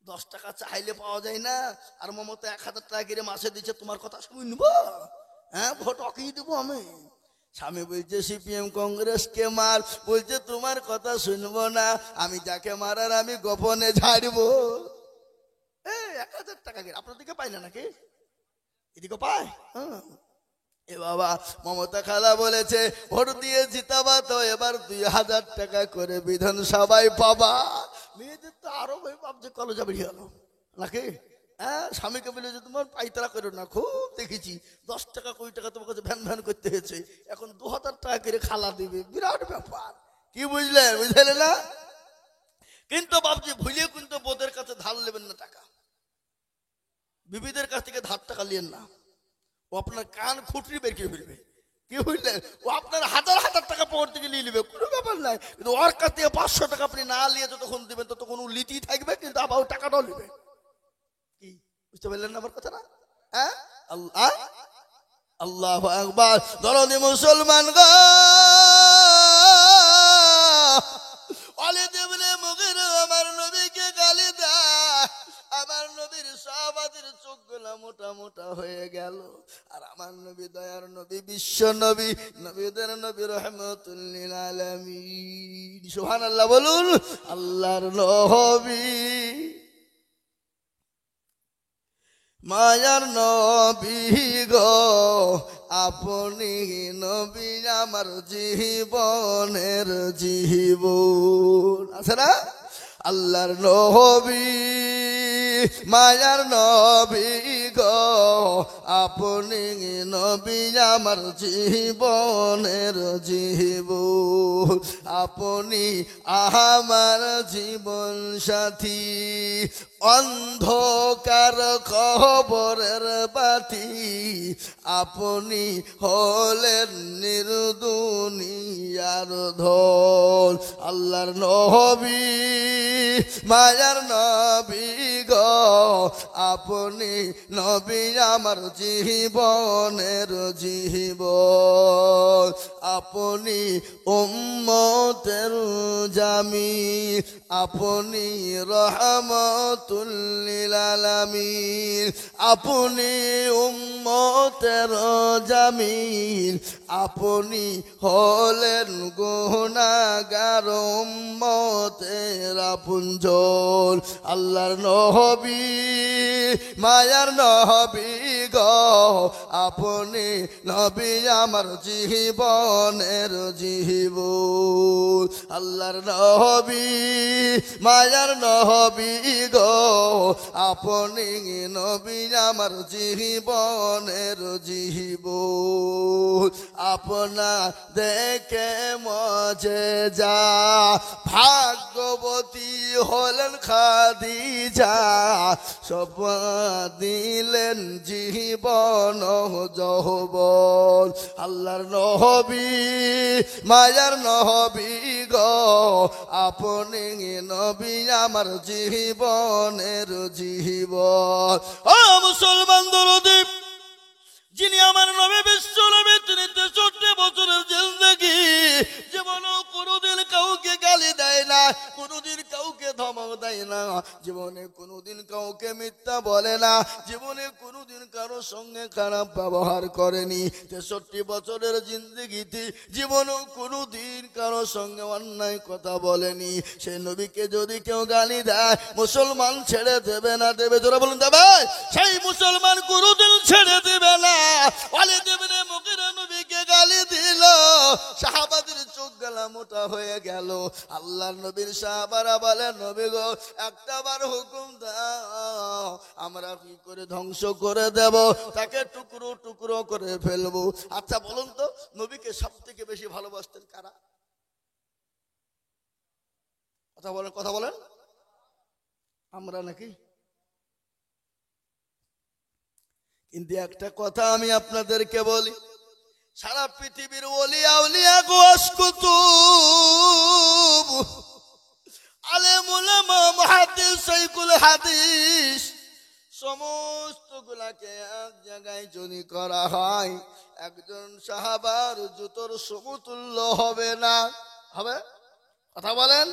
10 টাকা চাইলে পাওয়া যায় না, আর মমতা 1000 টাকা করে মাসে দিচ্ছে, তোমার কথা শুনবো? হ্যাঁ, ভোট ওকেই দেবো আমি। স্বামী বলছে সিপিএম কংগ্রেসকে মার, বলছে তোমার কথা শুনবো না, আমি যাকে মারার আমি গোপনে ঝাড়বো। 1000 টাকা করে আপনার দিকে পাই না নাকি? এদিকে পায়? এ বাবা, মমতা খালা বলেছে ভোট দিয়ে জিতাবা তো এবার 2000 টাকা করে বিধানসভায় পাবা। মেয়েদের তো আরো ভাবছে কলেজা বেরিয়ে গেল নাকি? হ্যাঁ, স্বামীকে বলেছে তোমার পাইতারা করো না, খুব দেখেছি 10 টাকা 20 টাকা তোমার কাছে ভ্যান ভ্যান করতে হয়েছে, এখন 2000 টাকা করে খালা দিবে, বিরাট ব্যাপার। কি বুঝলেন? বুঝলেন না? কিন্তু ভাবছি ভুলিয়ে কিন্তু বোধের কাছে ধার নেবেন না টাকা, বিবিদের কাছ থেকে ধার টাকা নিয়েন না, ও আপনার কান খুঁটরি বের করে ফেলবে। কি বুঝলেন? ও আপনার হাজার হাজার টাকা পকেট থেকে নিয়ে নেবে, কোনো ব্যাপার নাই, কিন্তু ওর কাছ থেকে 500 টাকা আপনি না নিয়ে যতক্ষণ দিবেন ততক্ষণ ও লিটি থাকবে, কিন্তু আবার ওই টাকাটাও নেবে। কি বুঝতে পারলেন না আমার কথা? না? হ্যাঁ, আল্লাহ আল্লাহু আকবার। দরদি মুসলমান গো, ওয়ালিদ ইবনে মুগীরা আমার নবীকে গালি দেয়, আমার নবীর সাহাবাদের চোখগুলো মোটা মোটা হয়ে গেল। আর আমার নবী দয়ার নবী, বিশ্ব নবী, নবীদের নবী, রাহমাতুল লিল আলামিন। সুবহানাল্লাহ বলুন। আল্লাহর নবী, মায়ার নবী গো, আপনি নবী আমার জীবনের জীবন। আছে না? আল্লাহর নবী, মায়ার নবী গো, আপনি নবী আমার জীবনের জীবন। আপনি আমার জীবন সাথী, অন্ধকার কবরের বাতি, আপনি হলেন নির্দুনিয়ার ধন। আল্লাহর নবী, মায়ার নবী গো, আপনি নবী আমার জীবনের জীবন। আপনি উম্মতের জামি, আপনি রহমাতুল লিল আলামিন, আপনি উম্মতের জামিন, আপনি হলেন গুনাহগার উম্মতের আপনজন। আল্লাহর নবী, মায়ার নবী গো, আপনি নবী আমার জীবনের জীবন। আল্লাহর নবী, মায়ার নবী গো, আপনি নবী আমার জীবনের জীবন। আপনা দেখে মজেজা, ভাগ্যবতী হলেন খাদিজা, সব দিলেন জীবন যৌবন। আল্লাহর নবী, মায়ার নবী গো, আপনি নবী আমার জীবনের জীবন। ও মুসলমান দরদি, যিনি আমার নবী বিশ্ব নবী, তিনি 63 বছরের জিন্দেগি, জীবনে কোনোদিন কাউকে গালি দেয় না, কোনোদিন কাউকে ধমক দেয় না, জীবনে কোনোদিন কাউকে মিথ্যা বলে না, জীবনে কোনোদিন কারোর সঙ্গে খারাপ ব্যবহার করেনি। 63 বছরের জিন্দেগিতে জীবনেও কোনোদিন কারোর সঙ্গে অন্যায় কথা বলেনি। সেই নবীকে যদি কেউ গালি দেয়, মুসলমান ছেড়ে দেবে না? দেবে? জোরে বলুন দেবে? সেই মুসলমান কোনোদিন ছেড়ে দেবে না। ওয়ালিদ ইবনে মুগীরা নবীকে গালি দিল, সাহাবাদের চোখ গলা মোটা হয়ে গেল। আল্লাহর নবীর সাহাবারা বলে, নবী গো, একটাবার হুকুম দাও, আমরা কি করে ধ্বংস করে দেব, তাকে টুকরো টুকরো করে ফেলবো। আচ্ছা বলুন তো, নবীকে সব থেকে বেশি ভালোবাসতেন কারা? কথা বলেন, কথা বলেন। আমরা নাকি? কিন্তু একটা কথা আমি আপনাদেরকে বলি, সারা পৃথিবীর ওলিয়া উলিয়া গোয়াস কুতুব আলেম উলামা মুহাদ্দিস শাইখুল হাদিস সমস্ত গুলাকে এক জায়গায় যদি করা হয়, একজন সাহাবার জুতোর সমতুল্য হবে না। হবে? কথা বলেন।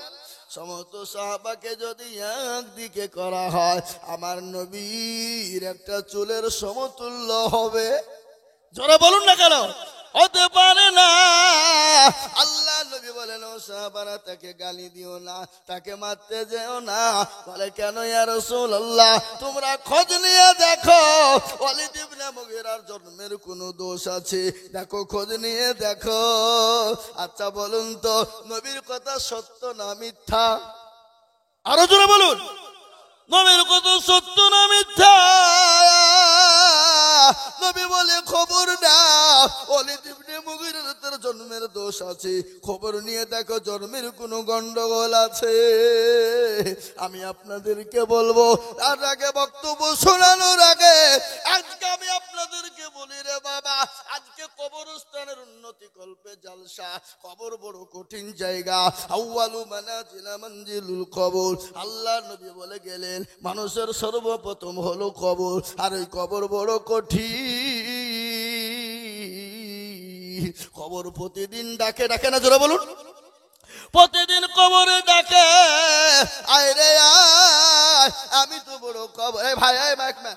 সমস্ত সাহাবাকে যদি একদিকে করা হয়, আমার নবীর একটা চুলের সমতুল্য হবে? জোরে বলুন না কেন? হতে পারে না। আল্লাহ নবী বলেন, ও সাহাবারা তাকে গালি দিও না, তাকে মারতে যেও না। বলে কেন ইয়া রাসূলুল্লাহ? তোমরা খোঁজ নিয়ে দেখো ওয়ালিদ ইবনে মুগীরার জন্মের কোনো দোষ আছে? দেখো, খোঁজ নিয়ে দেখো। আচ্ছা বলুন তো, নবীর কথা সত্য না মিথ্যা? আরো জোরে বলুন, নবীর কথা সত্য না মিথ্যা? নবী বলে খবর না, ওয়ালিদ ইবনে মুগীরার তার জন্মের দোষ আছে, খবর নিয়ে দেখো জন্মের কোনো গন্ডগোল আছে। আমি আপনাদেরকে বলবো, তার আগে বক্তব্য শোনানোর আগে আজকে আমি আপনাদেরকে বলি রে বাবা, আজকে কবরস্থানের উন্নতি কল্পে জালসা। কবর বড় কঠিন জায়গা। আউয়ালু মানাজিলা মানজিলুল কবর। আল্লাহ নবী বলে গেলেন, মানুষের সর্বপ্রথম হলো কবর, আর ওই কবর বড় কঠিন। কবর প্রতিদিন ডাকে, ডাকে না? জোরে বলুন। প্রতিদিন কবরে ডাকে, আয় রে আয়, আমি তো বড় কবর। এই ভাই, এই ব্যাকম্যান,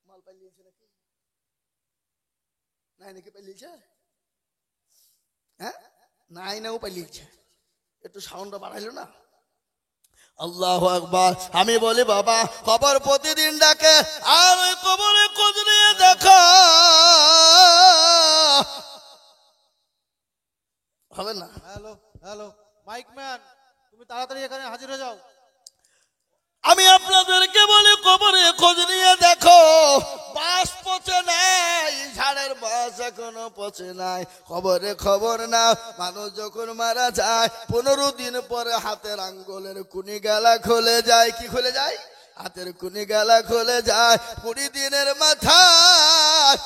মাল পাইলিয়েছে নাকি? নাই নাকি পাইলিয়েছে? হ্যাঁ, নাই না, ও পাইলিয়েছে। একটু সাউন্ডটা বাড়াইলো না? আল্লাহু আকবার। আমি বলি বাবা, কবর প্রতিদিন ডাকে, আর ওই কবরে খোঁজ নিয়ে দেখো। হবে না? হ্যালো হ্যালো, মাইক ম্যান, তুমি তাড়াতাড়ি এখানে হাজির হয়ে যাও। আমি আপনাদেরকে বলি, কবরে খোঁজ নিয়ে দেখো। বাস পচে নাই, ঝাড়ের বাস এখনো পচে নাই। কবরে খবর না, মানুষ যখন মারা যায় 15 দিন পরে হাতের আঙ্গুলের কুনি গালা খুলে যায়। কি খুলে যায়? হাতের কুনি গালা খুলে যায়। 20 দিনের মাথার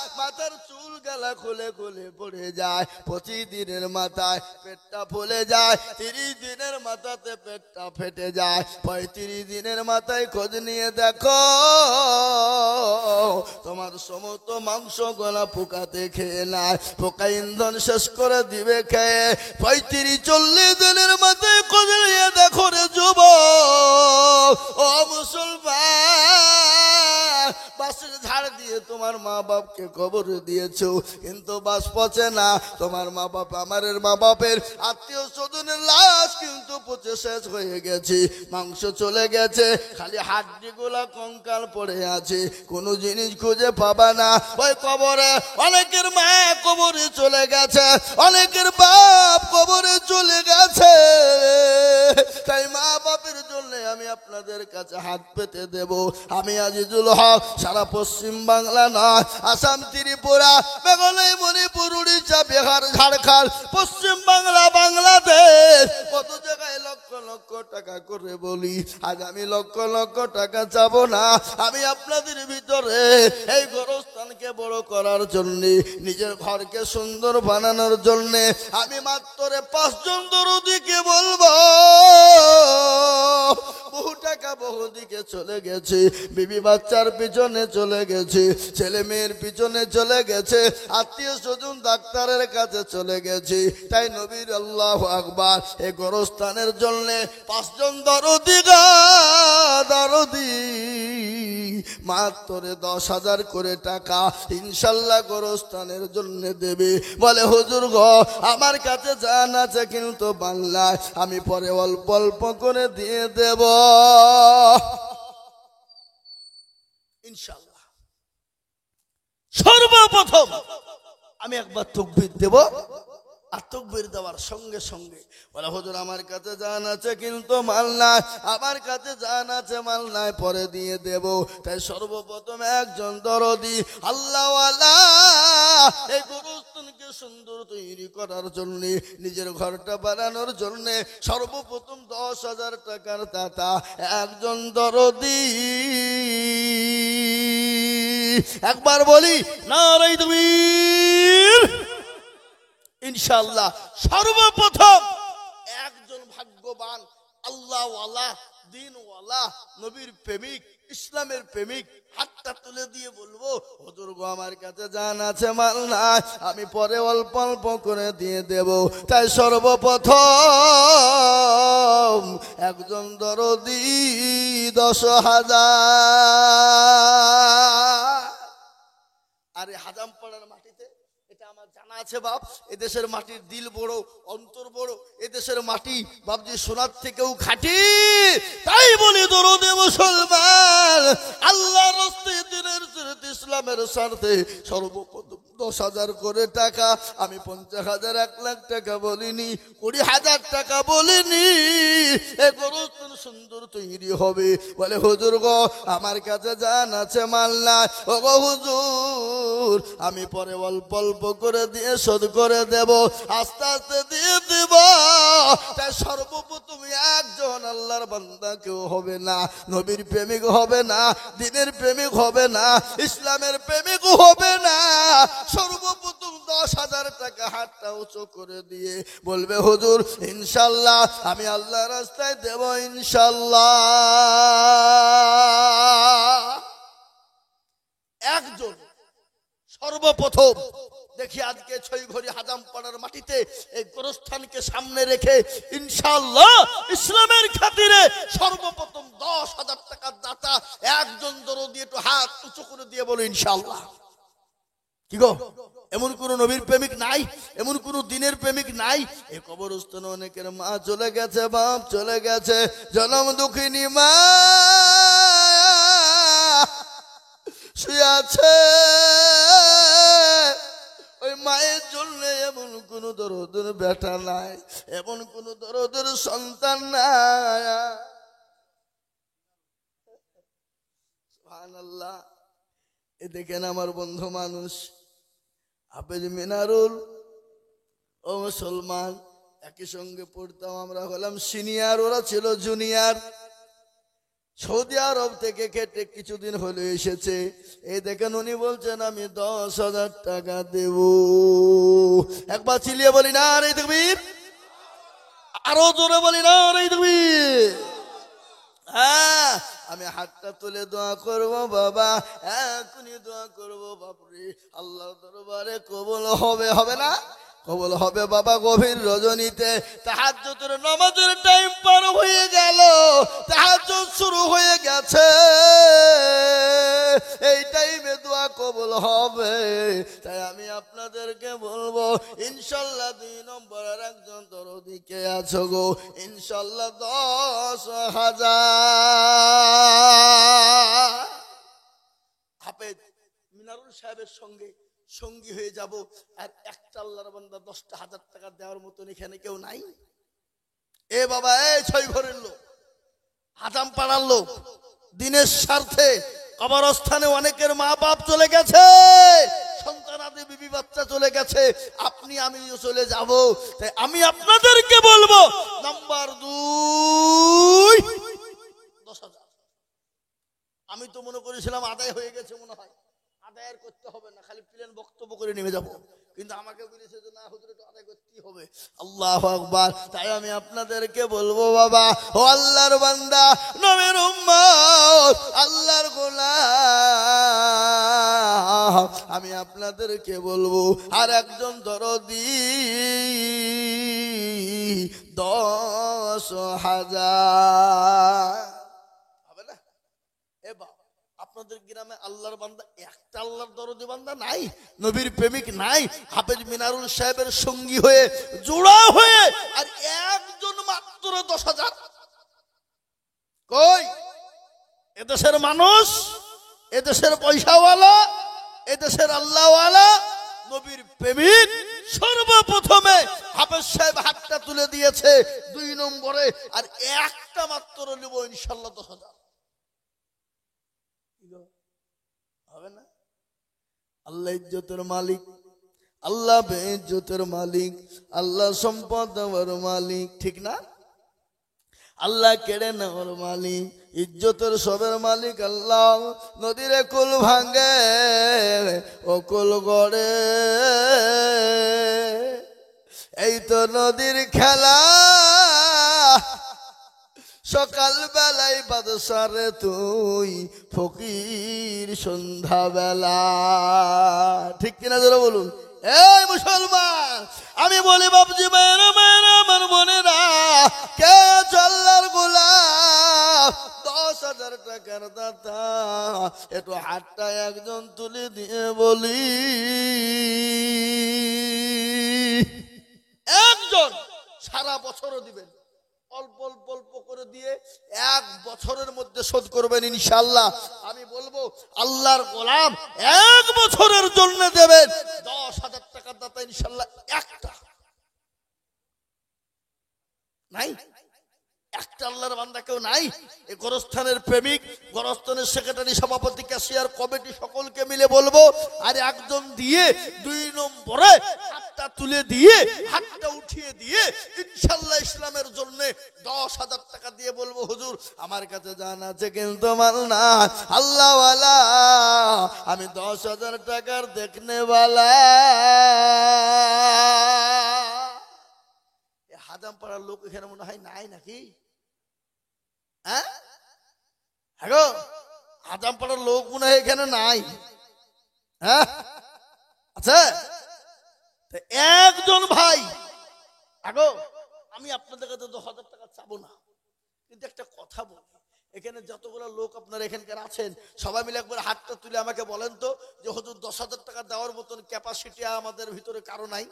চুল গালা খুলে খুলে পড়ে যায়। 25 দিনের মাথায় পেটটা ফুলে যায়। 30 দিনের মাথাতে পেটটা ফেটে যায়। 35 দিনের মাথায় খোঁজ নিয়ে দেখো, তোমার সমস্ত মাংস গলা পোকাতে খেয়ে নেয়। পোকা ইন্ধন শেষ করে দিবে খেয়ে। 35-40 দিনের মাথায় খোঁজ নিয়ে দেখো রে যুবক, ও মুসলমান, বাসের ঝাড় দিয়ে তোমার মা বাপকে কবরে দিয়েছো, কিন্তু বাস পচে না। তোমার মা বাপ, আমাদের মা বাপের আত্মীয় স্বজনের লাশ কিন্তু পচে শেষ হয়ে গেছে, মাংস চলে গেছে, খালি হাড্ডি গুলা কঙ্কাল পড়ে আছে, কোনো জিনিস খুঁজে পাবা না। ওই কবরে অনেকের মা কবরে চলে গেছে, অনেকের বাপ কবরে চলে গেছে। তাই মা বাপের জন্য আমি আপনাদের কাছে হাত পেতে দেব। আমি আজিজুল হক সারা পশ্চিম বাংলা নয়, আসাম, ত্রিপুরা, মেঘালয়, মণিপুর, উড়িষ্যা, বিহার, ঝাড়খণ্ড, পশ্চিম বাংলা, বাংলাদেশ, কত জায়গায় লক্ষ লক্ষ টাকা করে বলি। আজ আমি লক্ষ লক্ষ টাকা চাবো না। আমি আপনাদের ভিতরে এই গোরস্থানকে বড় করার জন্য, নিজের ঘরকে সুন্দর বানানোর জন্য আমি মাত্র 5 জন দরদিকে বলবো। বহু টাকা বহু দিকে চলে গেছে, বিবি বাচ্চার পিছনে চলে গেছে, ছেলে মেয়ের পিছনে চলে গেছে, আত্মীয় স্বজন ডাক্তারের কাছে চলে গেছে। তাই নবীর আল্লাহু আকবার, এই গোরস্থানের জন্য 5 জন দরদি মাত্র 10,000 করে টাকা ইনশাল্লাহ গোরস্থানের জন্য দেবে। বলে হুজুর গো, আমার কাছে জান আছে কিন্তু বাংলায়, আমি পরে অল্প অল্প করে দিয়ে দেব ইনশাল্লাহ। সর্বপ্রথম আমি একবার তাকবীর দেব, আর তাকবীর দেওয়ার সঙ্গে সঙ্গে বলে হুজুর আমার কাছে জান আছে কিন্তু মাল নাই, আমার কাছে জান আছে মাল নাই, পরে দিয়ে দেব। তাই সর্বপ্রথম একজন দরদি আল্লাহওয়ালা এই গোরস্থানকে সুন্দর তৈরি করার জন্য, নিজের ঘরটা বানানোর জন্য সর্বপ্রথম 10,000 টাকার দাতা একজন দরদি। একবার বলি নারায়ে তাকবীর। ইনশাআল্লাহ সর্বপ্রথম একজন ভাগ্যবান আল্লাহওয়ালা দিনওয়ালা নবীর প্রেমিক ইসলামের প্রেমিক হাতটা তুলে দিয়ে বলবো, হুজুর গো আমার কাছে জান আছে মাল নাই, আমি পরে অল্প অল্প করে দিয়ে দেব। তাই সর্বপ্রথম একজন দরদি 10,000। আরে হাজামপাড়ার মাটিতে এটা আমার জানা আছে বাপ, এদেশের মাটির দিল বড় অন্তর বড়, এদেশের মাটি বাপজি সোনার থেকেও খাঁটি। তাই বলি দরদে মুসলমান আল্লাহর রাস্তায় দিনের স্বার্থে ইসলামের স্বার্থে সর্বপ্রথম 10,000 করে টাকা, আমি 50,000 1 লাখ টাকা বলিনি, 20,000 টাকা বলিনি। এ গোরস্থান সুন্দর তৈরি হবে। বলে হুজুর গো আমার কাছে জান আছে মাল নাই, ও গো হুজুর আমি পরে অল্প অল্প করে দিয়ে শোধ করে দেব, আস্তে আস্তে দিয়ে দেব। তাই সর্বপ্রথম একজন আল্লাহর বান্দা কেউ হবে না, নবীর প্রেমিক হবে না, দ্বীনের প্রেমিক হবে না, ইসলামের প্রেমিক হবে না। সর্বপ্রথম 10,000 টাকা হাতটা উঁচু করে দিয়ে বলবে হুজুর ইনশাআল্লাহ আমি আল্লাহর রাস্তায় দেব ইনশাআল্লাহ। একজন সর্বপ্রথম দেখি আজকে ছয়ঘড়ি হাজামপাড়ার মাটিতে এই গোরস্থানকে সামনে রেখে ইনশাআল্লাহ ইসলামের খাতিরে সর্বপ্রথম 10,000 টাকার দাতা একজন দরদি একটু হাত উঁচু করে দিয়ে বলো ইনশাআল্লাহ। কি গো এমন কোন নবীর প্রেমিক নাই, এমন কোন দিনের প্রেমিক নাই? এই কবরস্থানে অনেকের মা চলে গেছে, বাপ চলে গেছে, জনম দুঃখিনী মা শুয়ে আছে। ওই মায়ের জন্য এমন কোন দরদের বেটা নাই, এমন কোন দরদের সন্তান নাই। সুবহানাল্লাহ। এ দেখেন আমার বন্ধু মানুষ হাফেজ মিনারুল ও মুসলমান একই সঙ্গে পড়তাম, আমরা হলাম সিনিয়র, ওরা ছিল জুনিয়র। সৌদি আরব থেকে কেটে কিছুদিন হলে এসেছে। এই দেখেন উনি বলছেন আমি 10,000 টাকা দেব। একবার চিল্লিয়ে বলি নারে তাকবীর, আরো জোরে বলি নারে তাকবীর। হ্যাঁ আমি হাতটা তুলে দোয়া করব বাবা, এখনই দোয়া করব বাপরে, আল্লাহর দরবারে কবুল হবে, হবে না? কবুল হবে বাবা। গভীর রজনীতে তাহাজ্জুদের নামাজের টাইম পার হয়ে গেল, তাহাজ্জুদ শুরু হয়ে গেছে, এই টাইমে দোয়া কবুল হবে। তাই আমি আপনাদেরকে বলবো ইনশাআল্লাহ 2 নম্বরের একজন দরদিকে আছো গো ইনশাআল্লাহ 10,000 হাফেজ মিনারুল সাহেবের সঙ্গে সঙ্গী হয়ে যাব। আর একটা আল্লাহর বান্দা 10,000 টাকা দেওয়ার মতন এখানে কেউ নাই? এ বাবা এই 6 ঘরের লোক, হাজাম পাড়ার লোক, দিনের স্বার্থে কবরস্থানে অনেকের মা বাপ চলে গেছে, সন্তানাদি বিবি বাচ্চা চলে গেছে, আপনি আমিও চলে যাব। তাই আমি আপনাদেরকে বলবো নাম্বার 2 10,000। আমি তো মনে করেছিলাম আদায় হয়ে গেছে, মনে হয় আদায়ের করতে হবে না, খালি প্লেন বক্তব্য করে নেমে যাব, কিন্তু আমাকে বলেছে যে না হুজুর এটা আদায় করতেই হবে। আল্লাহু আকবার। তাই আমি আপনাদেরকে বলবো বাবা ও আল্লাহর বান্দা নবীর উম্মত আল্লাহর গোলাম, আমি আপনাদেরকে বলবো আর একজন দরদি 10,000 হবে না? এ বাবা আপনাদের গ্রামে আল্লাহর বান্দা একটা আল্লাহর দরদি বান্দা নাই, নবীর প্রেমিক নাই, হাফেজ মিনারুল সাহেবের সঙ্গী হয়ে জোড়া হয়ে আর একজন মাত্র 10,000? কই এদেশের মানুষ, এদেশের পয়সাওয়ালা, এদেশের আল্লাহওয়ালা, নবীর প্রেমিক সর্বপ্রথমে হাফেজ সাহেব হাতটা তুলে দিয়েছে 2 নম্বরে, আর একটা মাত্র নেব ইনশাআল্লাহ 10,000 হবে না? আল্লাহ ইজ্জতের মালিক, আল্লাহ বেইজ্জতের মালিক, আল্লাহ সম্পদ দেওয়ার মালিক, ঠিক না? আল্লাহ কেড়ে নেওয়ার মালিক, ইজ্জতের সবের মালিক আল্লাহ। নদীর কুল ভাঙ্গে ও কুল গড়ে, এই তো নদীর খেলা। সকাল বেলায় বাদশারে তুই ফকির সন্ধ্যা বেলা। ঠিক কিনা জোরে বলুন। এই মুসলমান, আমি বলি বাবজি মায়েরা মায়েরা আমার বোনেরা, কে চল্লার গোলাম 10,000 টাকার দাতা, একটু হাতটা একজন তুলে দিয়ে বলি। একজন সারা বছরও দিবেন, অল্প অল্প অল্প করে দিয়ে 1 বছরের মধ্যে শোধ করবেন ইনশাআল্লাহ। আমি বলবো আল্লাহর গোলাম 1 বছরের জন্য দেবেন 10,000 টাকার দাতা ইনশাআল্লাহ। একটা নাই, একটা আল্লাহর বান্দা কেউ নাই। এই গোরস্থানের প্রেমিক, গোরস্থানের সেক্রেটারি, সভাপতি, ক্যাশিয়ার কমিটি সকলকে মিলে বলবো, আর একজন দিয়ে 2 নম্বরে হাতটা তুলে দিয়ে হাতটা উঠিয়ে দিয়ে ইনশাআল্লাহ ইসলামের জন্য 10,000 টাকা দিয়ে বলবো, হুজুর আমার কাছে জান আছে কিন্তু মাল না, আল্লাহ ওয়ালা আমি 10,000 টাকার দেখনে वाला। হাজাম পাড়ার লোক এখানে মনে হয় নাই নাকি? হ্যাঁ গো, হাজাম পাড়ার লোক মনে হয় এখানে নাই। হ্যাঁ আচ্ছা, একজন ভাই আগো, আমি আপনাদের কাছে 10,000 টাকা চাবো না, কিন্তু একটা কথা বলি, এখানে যতগুলো লোক আপনারা এখানকার আছেন সবাই মিলে একবার হাতটা তুলে আমাকে বলেন তো যে হুজুর 10,000 টাকা দেওয়ার মতন ক্যাপাসিটি আমাদের ভিতরে কারো নাই?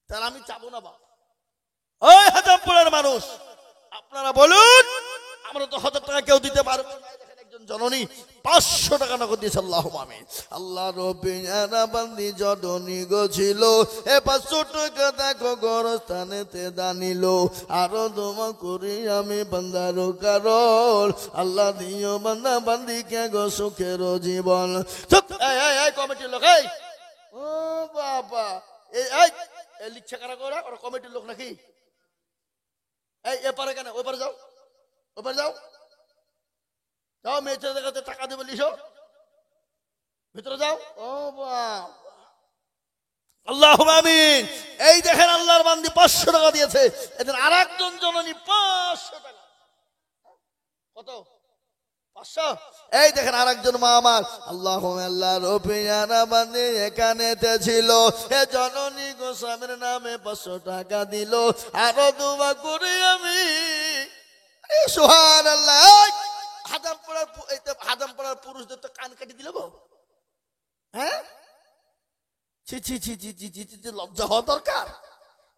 তাহলে আমি চাবো না বাবা। ওই হাজামপুরের মানুষ আপনারা বলুন, আমরা 10,000 টাকা কেউ দিতে পারবো না। দেখেন একজন জননী 500 টাকা নগদ দিয়েছে, আল্লাহুম্মা আমিন। আল্লাহ রবিয়ানা বান্দি জননী গো ছিল, এ 500 টাকা দেখো গোরস্থানেতে দানিল, আরো দোয়া করি আমি বান্দার কারণ, আল্লাহ দিও বান্দা বান্দিকে গো সুখের জীবন। চুপ, এই কমিটির লোক, এই ও বাবা, এই লিখছে কারা করে? ওরা কমিটির লোক নাকি? এই এপারে কেন? ওই পারে যাও, ওই পারে যাও, যাও মেয়ে ছেলেদের কাছে টাকা দেবে, লিখো, ভিতরে যাও। ও বাবা, আল্লাহুম্মা আমিন। এই দেখেন আল্লাহর বান্দি 500 টাকা দিয়েছে, এদের আরেকজন জননী 500 টাকা। কত? 500। এই দেখেন আরেকজন মা আমার, আল্লাহুম্মা আল্লাহ রবিয়ানা বান্দি এখানেতে ছিল, এ জননী গো স্বামীর নামে 500 টাকা দিল, আরো দোয়া করি আমি। সুবহানাল্লাহ। হাজামপাড়ার পুরুষদের তো কান কাটি দিল গো। হ্যাঁ, ছি ছি ছি ছি ছি ছি ছি, লজ্জা হওয়া দরকার।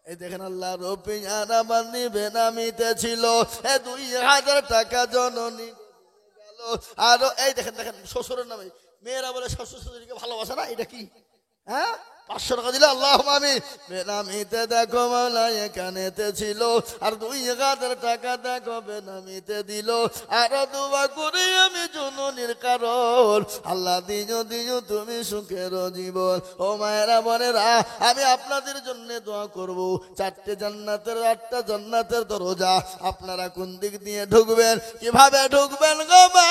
এই দেখেন আল্লাহ রবিয়ানা বান্দি বেনামিতে ছিল, এ 2,000 টাকা জননী গেল। আরো এই দেখেন দেখেন শ্বশুরের নামে, মেয়েরা বলে শ্বশুর শাশুড়িকে ভালোবাসে না, এটা কি? হ্যাঁ, 500 টাকা দিল, আল্লাহুম্মা আমিন। বেনামিতে দেখো মাওলা এখানেতে ছিল, আর 2,000 টাকা দেখো বেনামিতে দিল, আরো দোয়া করি আমি জননীর কারণ, আল্লাহ দিও দিও তুমি সুখের জীবন। ও মায়েরা বোনেরা, আমি আপনাদের জন্য দোয়া করব। 4টে জান্নাতের 8টা জান্নাতের দরজা, আপনারা কোন দিক দিয়ে ঢুকবেন, কিভাবে ঢুকবেন গো মা,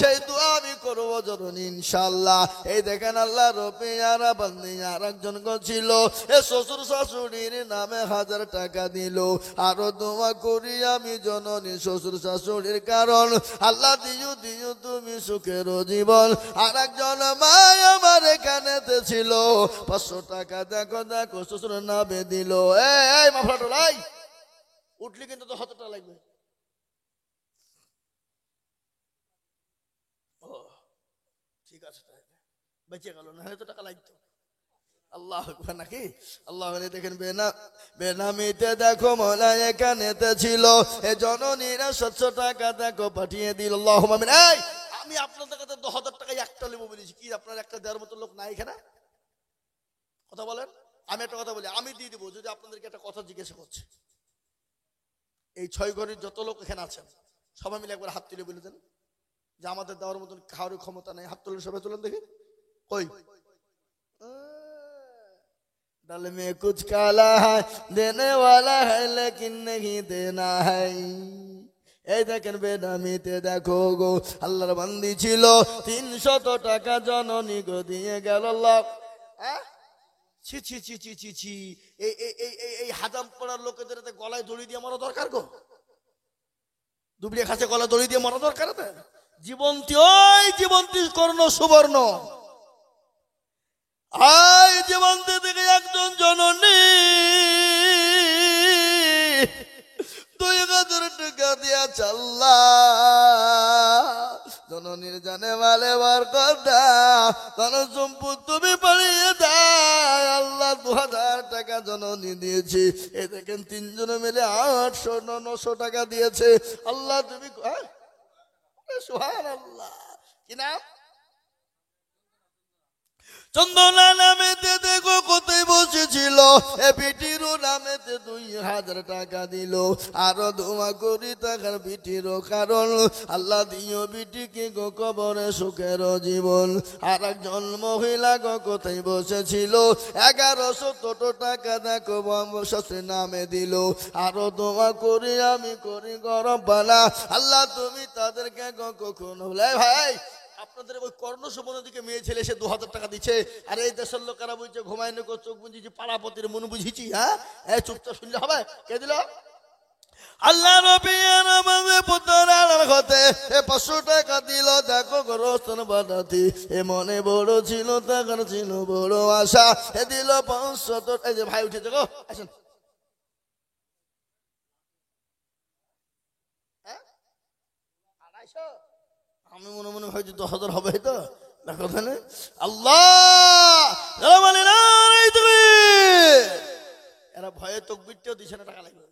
সেই দোয়া আমি করবো জননী ইনশাআল্লাহ। এই দেখেন আল্লাহ রবিয়ানা বান্দি আরেকজন গো ছিল, এ শ্বশুর শাশুড়ির নামে 1,000 টাকা দিল, আরো দোয়া করি আমি জননী শ্বশুর শাশুড়ির কারণ, আল্লাহ দিও দিও তুমি সুখের জীবন। আরেকজন মা আমার এখানেতে ছিল, 500 টাকা দেখো দেখো শ্বশুরের নামে দিল। এই মাফলাটোলাই উঠলি কিন্তু তো 100 টাকা লাগবে। ঠিক আছে, বেঁচে গেল, না হলে তো টাকা লাগতো। আল্লাহ আকবার নাকি? আল্লাহ দেখেন বেনামিতে দেখো মৌলা এখানেতে ছিল, এ জননীরা 700 টাকা দেখো পাঠিয়ে দিল, আল্লাহুম্মা আমিন। এই আমি আপনাদের কাছে 10,000 টাকায় একটা নেবো বলেছি, কি আপনার একটা দেওয়ার মতো লোক নাই এখানে? কথা বলেন। আমি একটা কথা বলি, আমি দিয়ে দিব যদি আপনাদেরকে একটা কথা জিজ্ঞাসা করছে। এই 6 ঘরের যত লোক এখানে আছেন সবাই মিলে একবার হাত তুলে বলে দেন যে আমাদের দেওয়ার মতন খাওয়ার ক্ষমতা নেই। হাত তুলে সবাই তুলেন দেখি। কই डाल में कुछ काला है देने वाला है लेकिन नहीं देना है এই দেখেন বেনামিতে দেখো গো আল্লাহর বান্দি ছিল 300 টাকা জননী গো দিয়ে গেল আল্লাহ ছি ছি ছি ছি ছি ছি এই হাজাম পড়ার লোকেদের গলায় দড়ি দিয়ে মারা দরকার গো দুবড়ে খাসে গলায় দড়ি দিয়ে মারা দরকার জীবন্তী ওই জীবন্তী কর্ণ সুবর্ণ আই জীবন্তী থেকে একজন জননী 2000 টাকা দিয়া চাল্লা জননীর জানে মালে বার কথা ধন সম্পদ তুমি পাড়িয়ে দাও আল্লাহ 2000 টাকা জননী দিয়েছি এই দেখেন তিনজনে মিলে 800-900 টাকা দিয়েছে আল্লাহ তুমি সুবহানাল্লাহ কি নাম চন্দনা নামেতে দেখো কোথায় বসেছিল এ বিটিরও নামেতে 2000 টাকা দিল আরো দোয়া করি টাকার বিটিরও কারণ আল্লাহ দিও বিটিকে গো কবরে সুখের জীবন আর একজন মহিলা গো কোথায় বসেছিল 1100 টাকা দেখো বংশের নামে দিল আরো দোয়া করি আমি করি গরম বালা আল্লাহ তুমি তাদেরকে গো কখনো ভাই আপনাদের ওই কর্ণ সুবর্ণ দিকে মেয়ে ছেলে এসে 2000 টাকা দিচ্ছে আর এই দেশের লোকেরা বলছে ঘুমায় না চোখ বুঝিছি পাড়াপতির মন বুঝিছি হ্যাঁ চুপচাপ শুনলে হবে কে দিল আল্লাহ নবী আমাদের পুত্রার হতে 500 টাকা দিল দেখো গোরস্থান বানাতি এ মনে বড় ছিল টাকার ছিল বড় আশা এ দিল 500 এই যে ভাই উঠেছে গো আসুন আমি মনে মনে ভাবছি 10,000 হবে তো দেখো তাহলে আল্লাহ এরা ভয়ে তকবীরটাও দিছে না টাকা লাগবে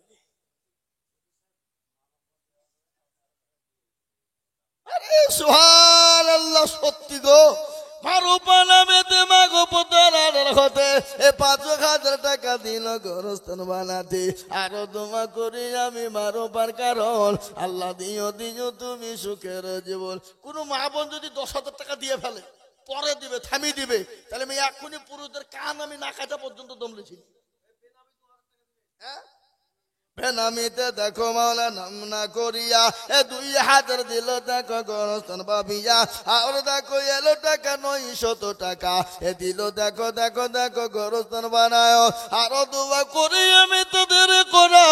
আরে সুবহানাল্লাহ সত্যি গো মারুপা নামেতে মাগো পুত্রার হতে 5,000 টাকা দিল গোরস্থান বানাতে আরো দোয়া করি আমি মারুপার কারণ আল্লাহ দিও দিও তুমি সুখের জীবন কোন মা বোন যদি 10,000 টাকা দিয়ে ফেলে পরে দিবে থামিয়ে দিবে তাহলে আমি এখনই পুরুষদের কান আমি না কাটা পর্যন্ত দমলেছি হ্যাঁ বেনামিতে দেখো মাওলা নাম না করিয়া 2,000 দিল দেখো গোরস্থান বাবিয়া আর দেখো এলো টাকা 900 টাকা দিল দেখো দেখো দেখো গোরস্থান বানায় আরো দোয়া করি আমি তাদের করো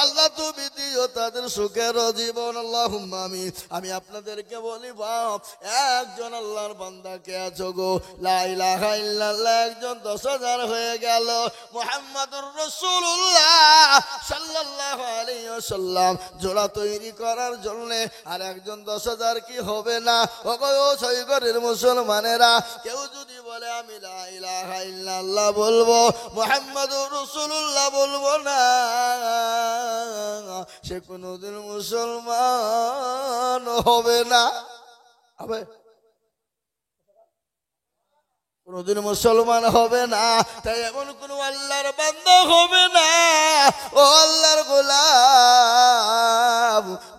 আল্লাহ তুমি দিও তাদের সুখের জীবন আল্লাহুম্মা আমিন আমি আপনাদেরকে বলি বাপ একজন আল্লাহর বান্দা কে আছো গো লা ইলাহা ইল্লাল্লাহ একজন 10,000 হয়ে গেল মুহাম্মাদুর রাসূলুল্লাহ সাল্লাল্লাহু আলাইহি ওয়াসাল্লাম জোড়া তৈরি করার জন্য আর একজন 10,000 কি হবে না ওগো সৈগরের মুসলমানেরা কেউ যদি বলে আমি লা ইলাহা ইল্লাল্লাহ বলবো মুহাম্মাদুর রাসূলুল্লাহ বলবো না সে কোনদিন মুসলমান হবে না হবে কোনদিন মুসলমান হবে না তাই এমন কোন আল্লাহর বান্দা হবে না ও আল্লাহর গোলাম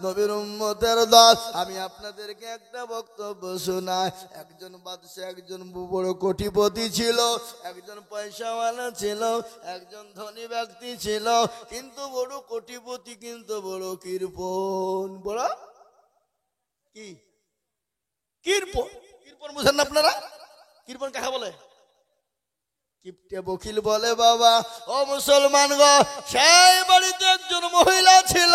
নবীর উম্মতের দল আমি আপনাদেরকে একটা বক্তব্য শোনাই একজন বাদশা একজন বড় কোটিপতি ছিল একজন পয়সাওয়ালা ছিল একজন ধনী ব্যক্তি ছিল কিন্তু বড় কোটিপতি কিন্তু বড় কৃপণ বড় কি কৃপণ কৃপণ বুঝেন না আপনারা কৃপণ কাকে বলে কিপটে বকিল বলে বাবা ও মুসলমান গো সেই বাড়িতে একজন মহিলা ছিল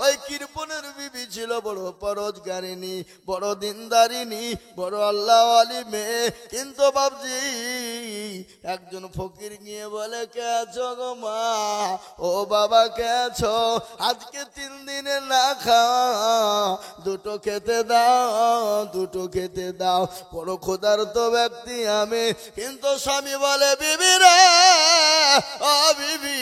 ওই কৃপণের বিবি ছিল বড় পরোজগারিনী বড় দিনদারিনী বড় আল্লাহওয়ালি মেয়ে কিন্তু বাবজি একজন ফকির গিয়ে বলে কে আছো গো মা ও বাবা কে আছো আজকে 3 দিনে না খাওয়া দুটো খেতে দাও বড় ক্ষুধার্ত ব্যক্তি আমি কিন্তু স্বামী বলে বিবি রে ও বিবি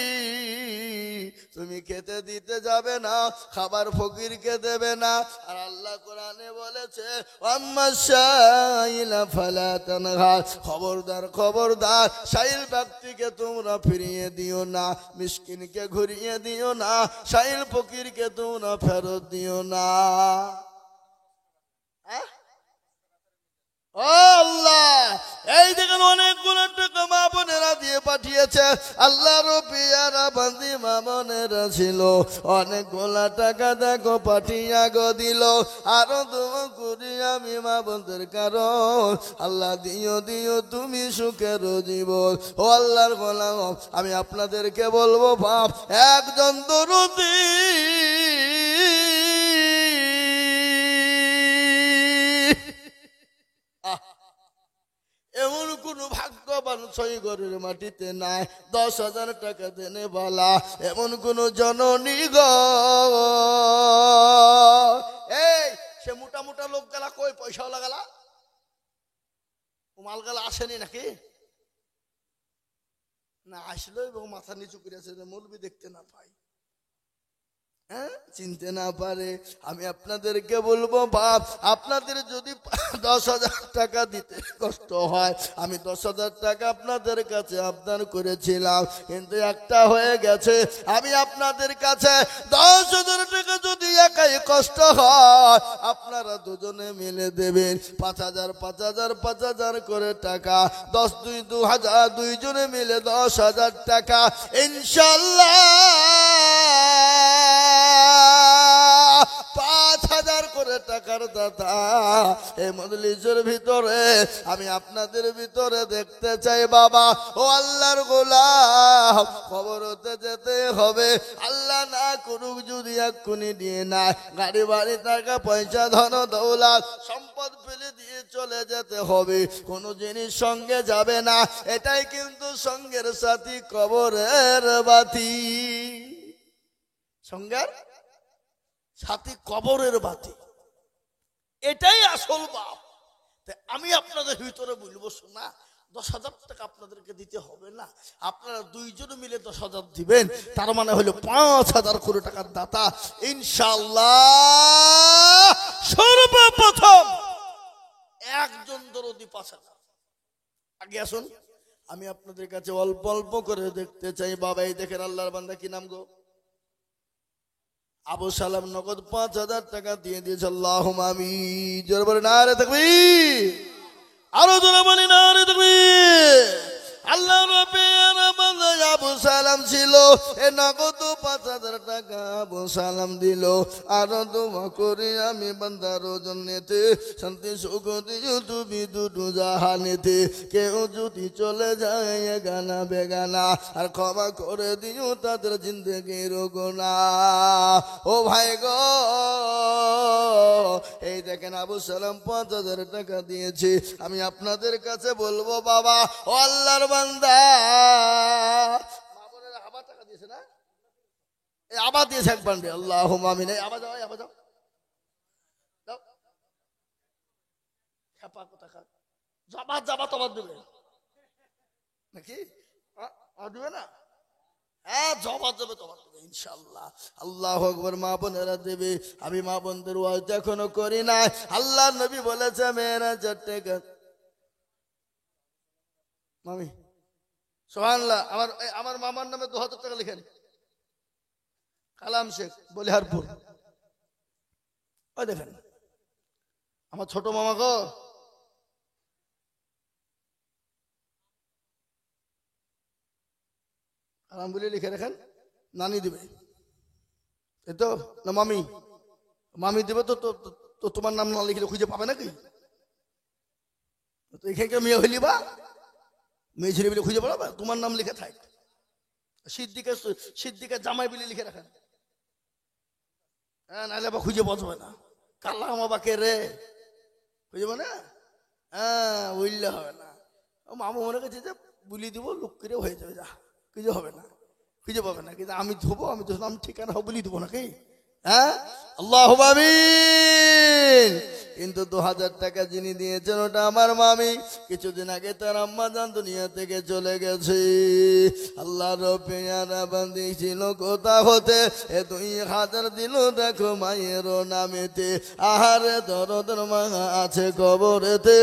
তুমি খেতে দিতে যাবে না খাবার ফকিরকে দেবে না আর আল্লাহ কোরআনে বলেছে আম্মা শাইলা ফালা তানহা খবরদার শাইল ব্যক্তিকে তোমরা ফিরিয়ে দিও না মিসকিনকে ঘুরিয়ে দিও না শাইল ফকিরকে তোমরা ফেরত দিও না ও আল্লাহ, এই দেখেন অনেকগুলো টাকা মা বোনেরা দিয়ে পাঠিয়েছে। আল্লাহর পিয়ারা বান্দি মা বোনেরা ছিল, অনেকগুলা টাকা দেখো পাঠিয়া গো দিল। আরো দোয়া করি আমি মা বোনদের কারণ, আল্লাহ দিও দিও তুমি সুখের জীবন। ও আল্লাহর গোলাম, আমি আপনাদেরকে বলবো বাপ, একজন দরদি এমন কোন ভাগ্যবান ছয় ঘরের মাটিতে নাই 10,000 টাকা দেনে বালা, এমন কোন জননী গো। এই সে মোটা মোটা লোক গেলা কই পয়সাও লাগালা, ও মাল গেলা আসেনি নাকি? না আসলো এবং মাথা নিচু করে আছে, মৌলবি দেখতে না পাই, হ্যাঁ চিনতে না পারে। আমি আপনাদেরকে বলবো বাপ, আপনাদের যদি 10,000 টাকা দিতে কষ্ট হয়, আমি 10,000 টাকা আপনাদের কাছে আবদার করেছিলাম, কিন্তু একটা হয়ে গেছে। আমি আপনাদের কাছে 10,000 টাকা যদি একাই কষ্ট হয়, আপনারা দুজনে মিলে দেবেন 5,000 5,000 5,000 করে টাকা, 10 2 2,000, দুইজনে মিলে 10,000 টাকা ইনশাল্লাহ 5,000 করে টাকার দাতা এই মজলিসের ভিতরে আমি আপনাদের ভিতরে দেখতে চাই বাবা। ও আল্লাহর গোলাম, খবরতে যেতে হবে, আল্লাহ না করুক যদি এক্ষুনি দিয়ে না গাড়ি বাড়ি টাকা পয়সা ধন দৌলত সম্পদ ফেলে দিয়ে চলে যেতে হবে, কোনো জিনিস সঙ্গে যাবে না। এটাই কিন্তু সঙ্গের সাথী কবরের বাতি, সঙ্গের সাথী কবরের বাতি, এটাই আসল বাপ। আমি আপনাদের ভিতরে বলবো শোনা, 10,000 টাকা আপনাদেরকে দিতে হবে না, আপনারা দুইজন মিলে 10,000 দিবেন, তার মানে হলো 5,000 করে টাকার দাতা ইনশাআল্লাহ। সর্বপ্রথম একজন দরদি 5,000। আগে আসুন, আমি আপনাদের কাছে অল্প অল্প করে দেখতে চাই বাবা। এই দেখেন আল্লাহর বান্দা, কি নাম গো? আবু সালাম নগদ 5,000 টাকা দিয়ে দিয়েছে। আল্লাহুম্মা আমিন। জোরে বলে নারে তাকবীর, আরো জোরে বলি নারে তাকবীর। আল্লাহ রাব্বুল আলামিন আবু সালাম ছিল, এ নগদ 5,000 টাকা আবু সালাম দিল। আরো দোয়া করি আমি বান্দার জন্যতে, শান্তি সুখ দিও তুমি দুটো জাহানেতে। কেউ যদি চলে যায় গানা বেগানা, আর ক্ষমা করে দিও তাদের জিন্দেগির গুনাহ। ও ভাই গো, এই দেখেন আবু সালাম 5,000 টাকা দিয়েছে। আমি আপনাদের কাছে বলবো বাবা, ও আল্লাহর বান্দা, মা বোনেরা আবার টাকা দিয়েছে না? এই আবার দিয়েছে এক বান্ডে। আল্লাহুম্মা আমিন। এই আবার যাও, আবার যাও, যাও খেপা কোথাকার, জবাব জবাব তোমার দেবে নাকি? দিবে না? হ্যাঁ জবাব দেবে, তোমার দেবে ইনশাআল্লাহ। আল্লাহু আকবার। মা বোনেরা দেবে। আমি মা বোনদের ওয়াজ এখনো করি না। আল্লাহ নবী বলেছে মেরাজের টাকা, মামি সুবহানাল্লাহ, আমার মামার নামে 2,000 টাকা লিখেন, কালাম শেখ বলিহারপুর। ওই দেখেন আমার ছোট মামা গো, কালাম বলে লিখে রাখেন, নানি দিবে, এই তো না মামি, মামি দিবে তো। তো তোমার নাম না লিখলে খুঁজে পাবে নাকি? তো এখানকার মেয়ে হইলি বা মেয়ে ছেলে বলে খুঁজে পাবে, তোমার নাম লিখে থাক। সিদ্দিকের জামাই বলে লিখে রাখেন, হ্যাঁ, নাহলে আবার খুঁজে বসবে না। কাল্লা আমাকে রে খুঁজে না, হ্যাঁ বললে হবে না। মামু মনে করছে যে বুলি দিব, লোক করে হয়ে যাবে, যা কিছু হবে না, খুঁজে পাবে না। কিন্তু আমি ধোবো, আমি তো নাম ঠিকানা বলি দেবো নাকি? হ্যাঁ, আল্লাহুম্মা আমিন। কিন্তু 2,000 টাকা যিনি দিয়েছেন ওটা আমার মামি। কিছুদিন আগে তার আম্মা জান দুনিয়া থেকে চলে গেছে। আল্লাহর পেয়ারা বান্দি ছিল কোথা হতে, এ 2,000 দিল দেখো মায়ের নামেতে। আহারে দরদের মা আছে কবরেতে।